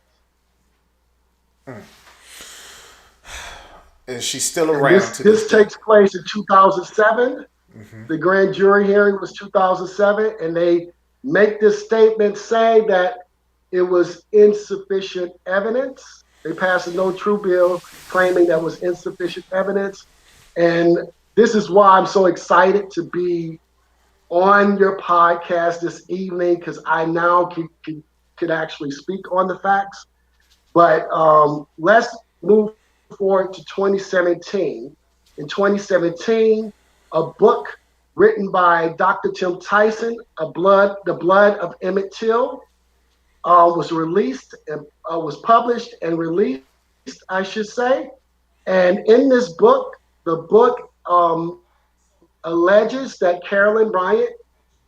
And she's still And around this to this this day. takes place in 2007. Hmm. The grand jury hearing was 2007, and they make this statement saying that it was insufficient evidence. They passed a no true bill claiming that was insufficient evidence. And this is why I'm so excited to be on your podcast this evening, because I now can actually speak on the facts. But let's move forward to 2017. In 2017, a book written by Dr. Tim Tyson, The Blood of Emmett Till, was released and was published and released, I should say. And in this book, the book alleges that Carolyn Bryant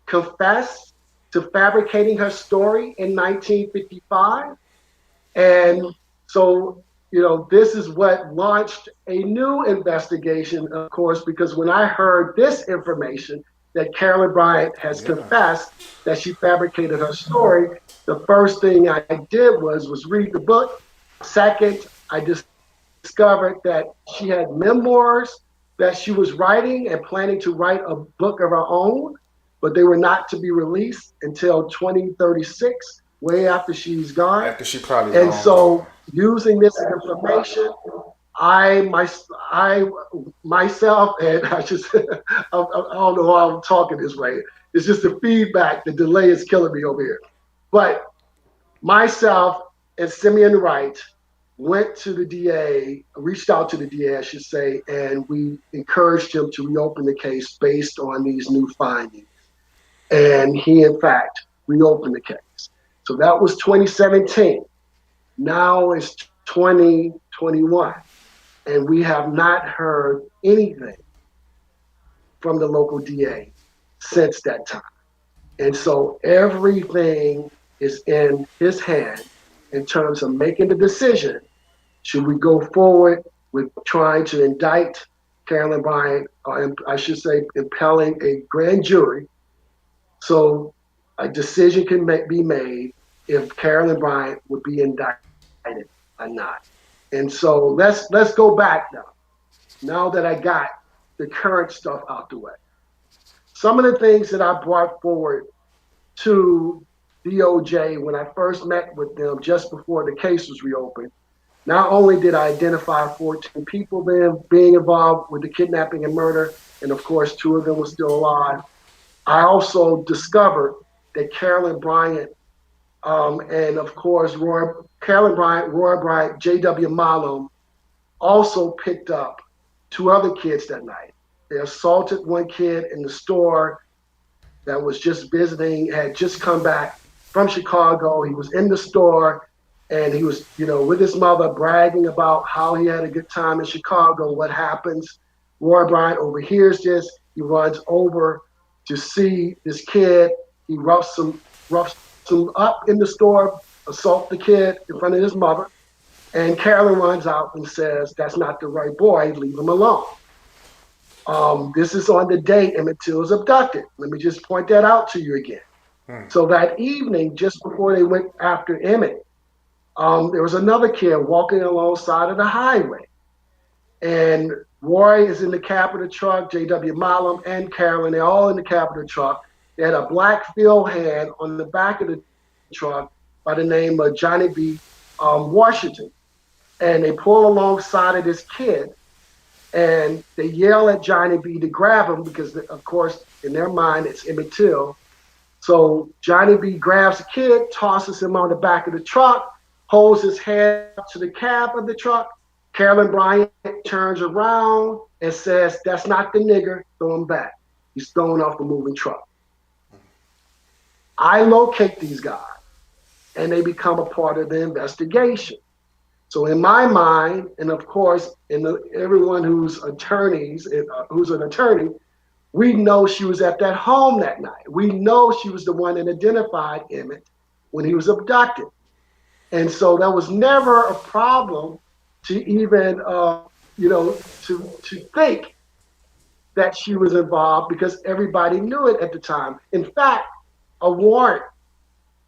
confessed to fabricating her story in 1955. And so, this is what launched a new investigation, of course, because when I heard this information that Carolyn Bryant has Yeah. confessed that she fabricated her story, the first thing I did was read the book. Second, I discovered that she had memoirs that she was writing and planning to write a book of her own, but they were not to be released until 2036, way after she's gone. After she probably And long gone. so, using this information, I, my, I myself, and I just, I don't know why I'm talking this way. It's just the feedback. The delay is killing me over here. But myself and Simeon Wright went to the DA, reached out to the DA, I should say, and we encouraged him to reopen the case based on these new findings. And he, in fact, reopened the case. So that was 2017. Now it's 2021, and we have not heard anything from the local DA since that time. And so everything is in his hand in terms of making the decision. Should we go forward with trying to indict Carolyn Bryant, or I should say, impelling a grand jury so a decision can be made if Carolyn Bryant would be indicted or not? And so let's go back now. Now that I got the current stuff out the way, some of the things that I brought forward to DOJ when I first met with them just before the case was reopened. Not only did I identify 14 people being involved with the kidnapping and murder, and of course 2 of them were still alive, I also discovered that Carolyn Bryant, and of course Carolyn Bryant, Roy Bryant, J.W. Malum also picked up 2 other kids that night. They assaulted one kid in the store that was just visiting, had just come back from Chicago. He was in the store and he was, with his mother bragging about how he had a good time in Chicago. What happens? Roy Bryant overhears this. He runs over to see this kid. He roughs him up in the store, assault the kid in front of his mother. And Carolyn runs out and says, "That's not the right boy, leave him alone." This is on the day Emmett Till was abducted. Let me just point that out to you again. So that evening, just before they went after Emmett, there was another kid walking alongside of the highway. And Roy is in the cab of the truck, J.W. Malum and Carolyn, they're all in the cab of the truck. They had a black field hand on the back of the truck by the name of Johnny B. Washington. And they pull alongside of this kid and they yell at Johnny B to grab him because, of course, In their mind, it's Emmett Till. So Johnny B grabs the kid, tosses him on the back of the truck, holds his head up to the cab of the truck. Carolyn Bryant turns around and says, "That's not the nigger, throw him back." He's thrown off the moving truck. I locate these guys, and they become a part of the investigation. So in my mind, and of course, everyone who's who's an attorney, we know she was at that home that night. We know she was the one that identified Emmett when he was abducted. And so that was never a problem to even, to think that she was involved because everybody knew it at the time. In fact, a warrant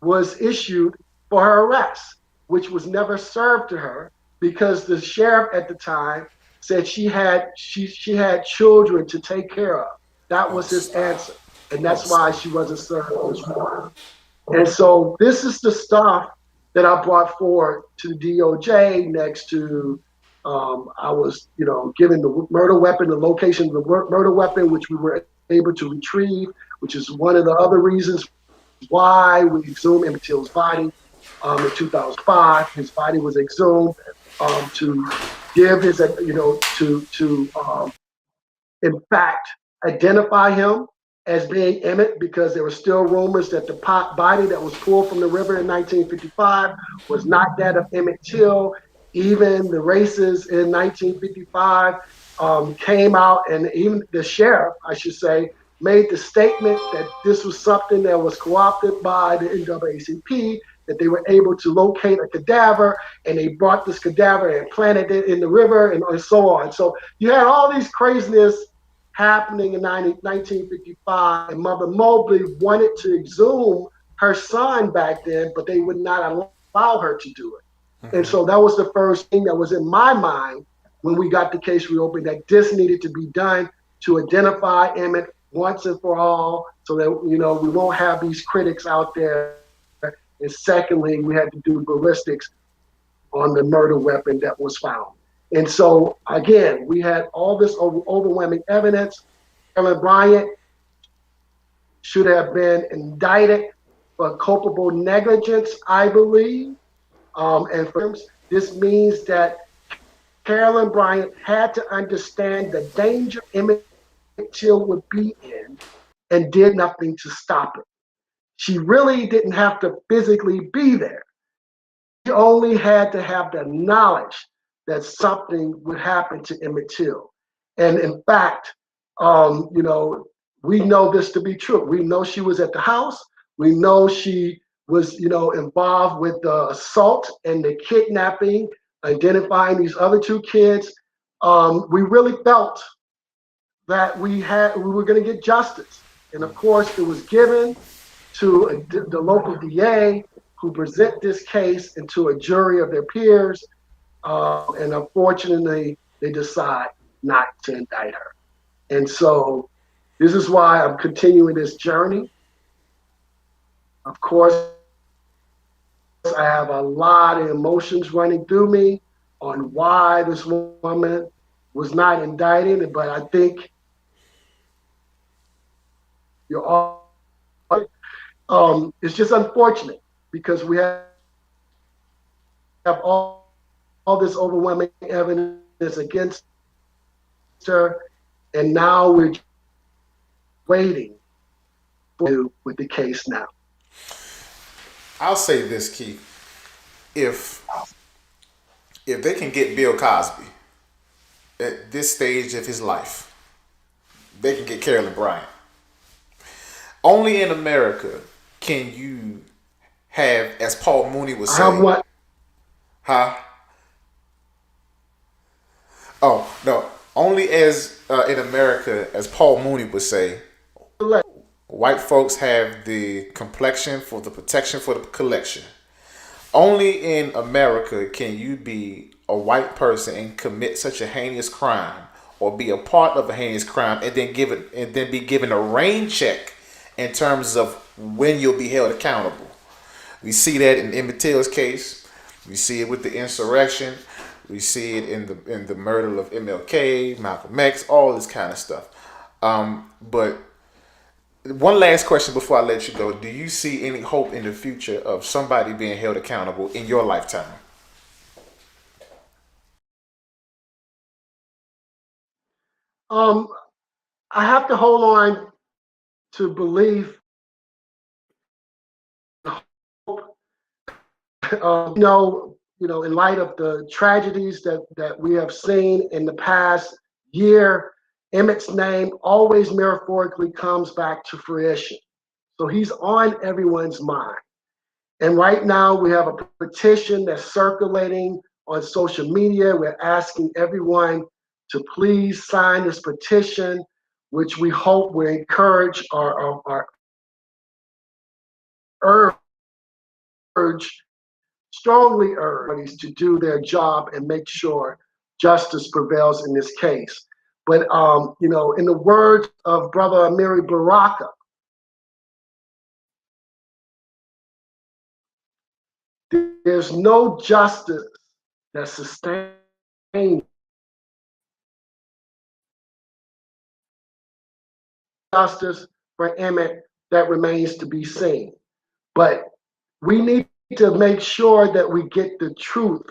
was issued for her arrest, which was never served to her because the sheriff at the time said she had children to take care of. That was his answer, and that's why she wasn't served this warrant. And so this is the stuff that I brought forward to the DOJ next to I was, given the murder weapon, the location of the murder weapon, which we were able to retrieve, which is one of the other reasons why we exhumed Emmett Till's body in 2005. His body was exhumed to give his, in fact, identify him as being Emmett, because there were still rumors that the body that was pulled from the river in 1955 was not that of Emmett Till. Even the races in 1955 came out, and even the sheriff, I should say, made the statement that this was something that was co-opted by the NAACP, that they were able to locate a cadaver, and they brought this cadaver and planted it in the river, and so on. So you had all these craziness happening in 1955, and Mother Mobley wanted to exhume her son back then, but they would not allow her to do it. And so that was the first thing that was in my mind when we got the case reopened, that this needed to be done to identify Emmett once and for all, so that we won't have these critics out there. And secondly, we had to do ballistics on the murder weapon that was found. And so again, we had all this overwhelming evidence. Carolyn Bryant should have been indicted for culpable negligence, I believe. And this means that Carolyn Bryant had to understand the danger Emmett Till would be in and did nothing to stop it. She really didn't have to physically be there. She only had to have the knowledge that something would happen to Emmett Till. And in fact, we know this to be true. We know she was at the house. We know she was, involved with the assault and the kidnapping, identifying these other two kids. We really felt that we were going to get justice. And of course, it was given to the local DA, who present this case into a jury of their peers. And unfortunately, they decide not to indict her. And so this is why I'm continuing this journey. Of course, I have a lot of emotions running through me on why this woman was not indicted, but I think it's just unfortunate because we have all this overwhelming evidence against her, and now we're waiting with the case now. I'll say this, Keith. If they can get Bill Cosby at this stage of his life, they can get Carolyn Bryant. Only in America can you have, as Paul Mooney was saying. What? Huh? Oh, no. Only as in America, as Paul Mooney would say, white folks have the complexion for the protection for the collection. Only in America can you be a white person and commit such a heinous crime, or be a part of a heinous crime, and then be given a rain check in terms of when you'll be held accountable. We see that in Emmett Till's case. We see it with the insurrection. We see it in the murder of MLK, Malcolm X, all this kind of stuff. But One last question before I let you go. Do you see any hope in the future of somebody being held accountable in your lifetime? Um, I have to hold on to belief, in light of the tragedies that we have seen in the past year, Emmett's name always metaphorically comes back to fruition. So he's on everyone's mind. And right now we have a petition that's circulating on social media. We're asking everyone to please sign this petition, which we hope will encourage or urge, strongly urge to do their job and make sure justice prevails in this case. But in the words of Brother Amiri Baraka, there's no justice that sustains justice for Emmett that remains to be seen. But we need to make sure that we get the truth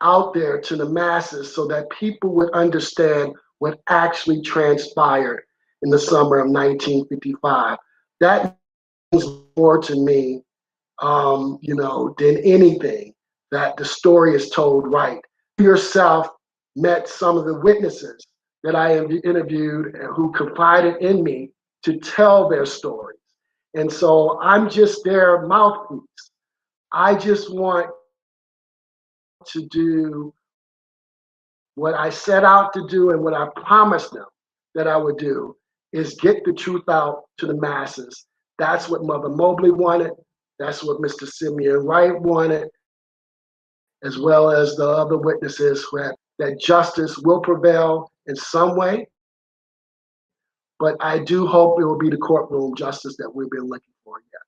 out there to the masses so that people would understand what actually transpired in the summer of 1955. That means more to me, than anything, that the story is told right. You yourself met some of the witnesses that I interviewed and who confided in me to tell their stories. And so I'm just their mouthpiece. I just want to do what I set out to do and what I promised them that I would do is get the truth out to the masses. That's what Mother Mobley wanted. That's what Mr. Simeon Wright wanted, as well as the other witnesses that justice will prevail in some way. But I do hope it will be the courtroom justice that we've been looking for, yes.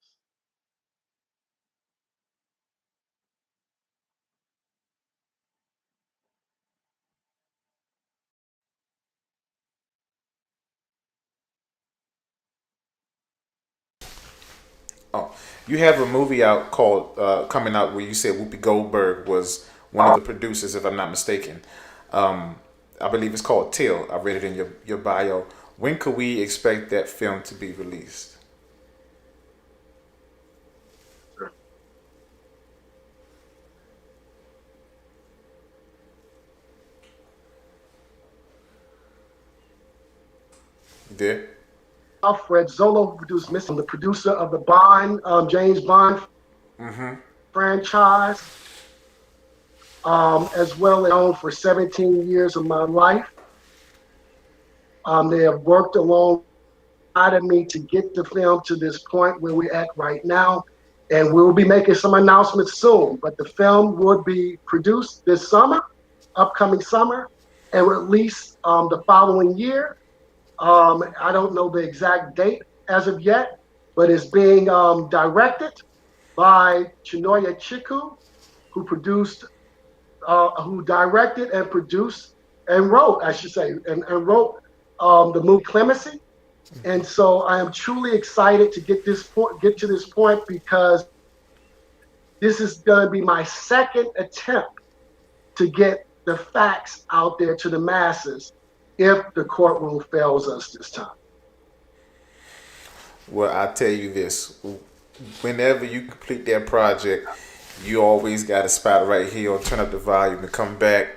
Oh, you have a movie out called coming out where you said Whoopi Goldberg was one of the producers, if I'm not mistaken. Um, I believe it's called Till. I read it in your bio. When could we expect that film to be released? There. Alfred Zolo produced Missing, the producer of the Bond, James Bond Mm-hmm. franchise, as well as known for 17 years of my life. They have worked alongside of me to get the film to this point where we're at right now. And we'll be making some announcements soon. But the film will be produced this summer, upcoming summer, and released the following year. I don't know the exact date as of yet, but it's being directed by Chinoya Chiku, who who directed and produced and wrote, I should say, and wrote the movie Clemency. And so I am truly excited to get to this point because this is going to be my second attempt to get the facts out there to the masses if the courtroom fails us this time. Well, I tell you this: whenever you complete that project, you always got a spot right here on Turn Up the Volume to come back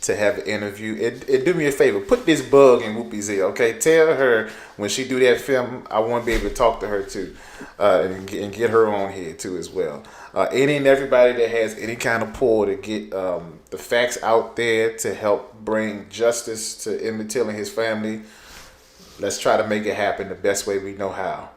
to have an interview. And do me a favor, put this bug in Whoopi's ear, okay? Tell her when she do that film, I want to be able to talk to her too, and get her on here too as well. Any and everybody that has any kind of pull to get the facts out there to help bring justice to Emmett Till and his family, let's try to make it happen the best way we know how.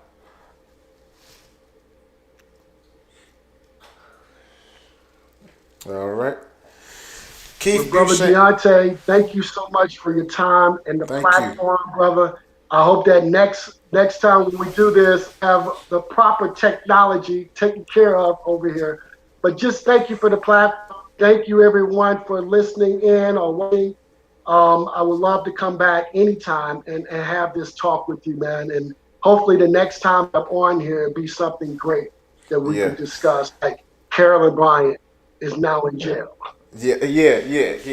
All right. But Keith Brother Beauchamp, Deontay, thank you so much for your time and the thank you. platform, brother. I hope that next time when we do this, have the proper technology taken care of over here. But just thank you for the platform. Thank you everyone for listening in or watching. I would love to come back anytime and have this talk with you, man. And hopefully the next time I'm on here, it'll be something great that we Yeah. can discuss. Like Carolyn Bryant is now in jail. Yeah.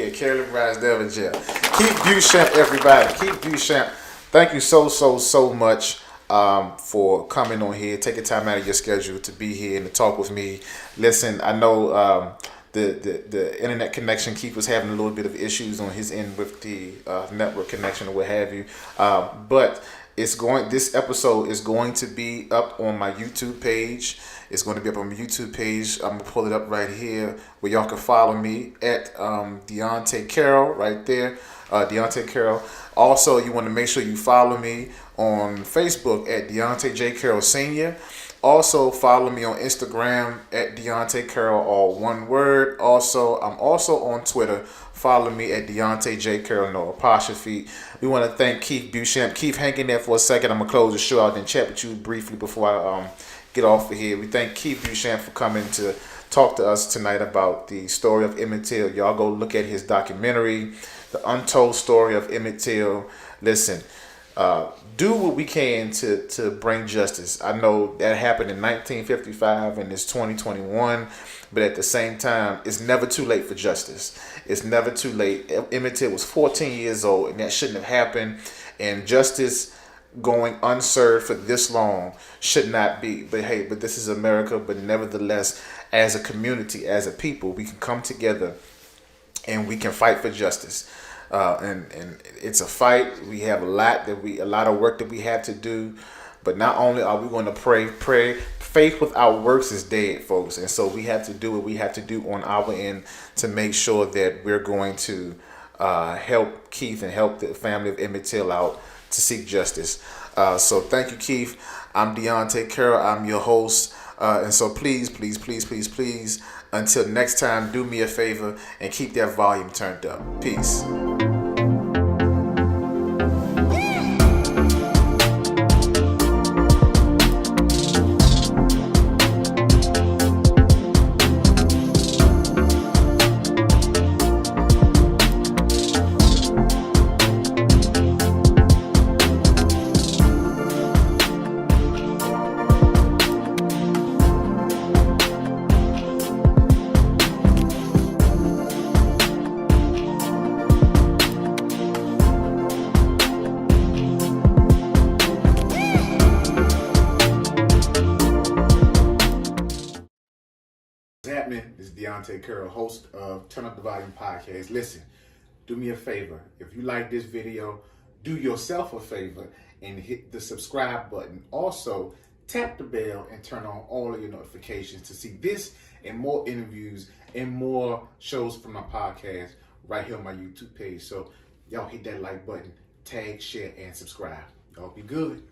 Carolyn Bryant's there in jail. Keith Beauchamp, everybody. Keith Beauchamp. Thank you so much for coming on here, taking time out of your schedule to be here and to talk with me. Listen, I know the internet connection. Keith was having a little bit of issues on his end with the network connection or what have you, but this episode is going to be up on my YouTube page. It's going to be up on my YouTube page. I'm gonna pull it up right here where y'all can follow me at Donte Carroll right there. Donte Carroll. Also, you want to make sure you follow me on Facebook at Donte J Carroll Senior. Also, follow me on Instagram at Donte Carroll, all one word. Also, I'm also on Twitter. Follow me at Donte J Carroll, no apostrophe. We want to thank Keith Beauchamp. Keith, hang in there for a second. I'm gonna close the show out and chat with you briefly before I get off of here. We thank Keith Beauchamp for coming to talk to us tonight about the story of Emmett Till. Y'all go look at his documentary, The Untold Story of Emmett Till. Listen, do what we can to bring justice. I know that happened in 1955 and it's 2021, but at the same time, it's never too late for justice. It's never too late. Emmett Till was 14 years old and that shouldn't have happened, and justice going unserved for this long should not be. But hey, but this is America. But nevertheless, as a community, as a people, we can come together and we can fight for justice. And it's a fight. We have a lot of work that we have to do. But not only are we going to pray, faith without works is dead, folks. And so we have to do what we have to do on our end to make sure that we're going to help Keith and help the family of Emmett Till out to seek justice. So thank you, Keith. I'm Donte Carroll. I'm your host. And so please, until next time, do me a favor and keep that volume turned up. Peace. This is Donte Carroll, host of Turn Up the Volume podcast. Listen, do me a favor. If you like this video, do yourself a favor and hit the subscribe button. Also, tap the bell and turn on all of your notifications to see this and more interviews and more shows from my podcast right here on my YouTube page. So y'all hit that like button, tag, share, and subscribe. Y'all be good.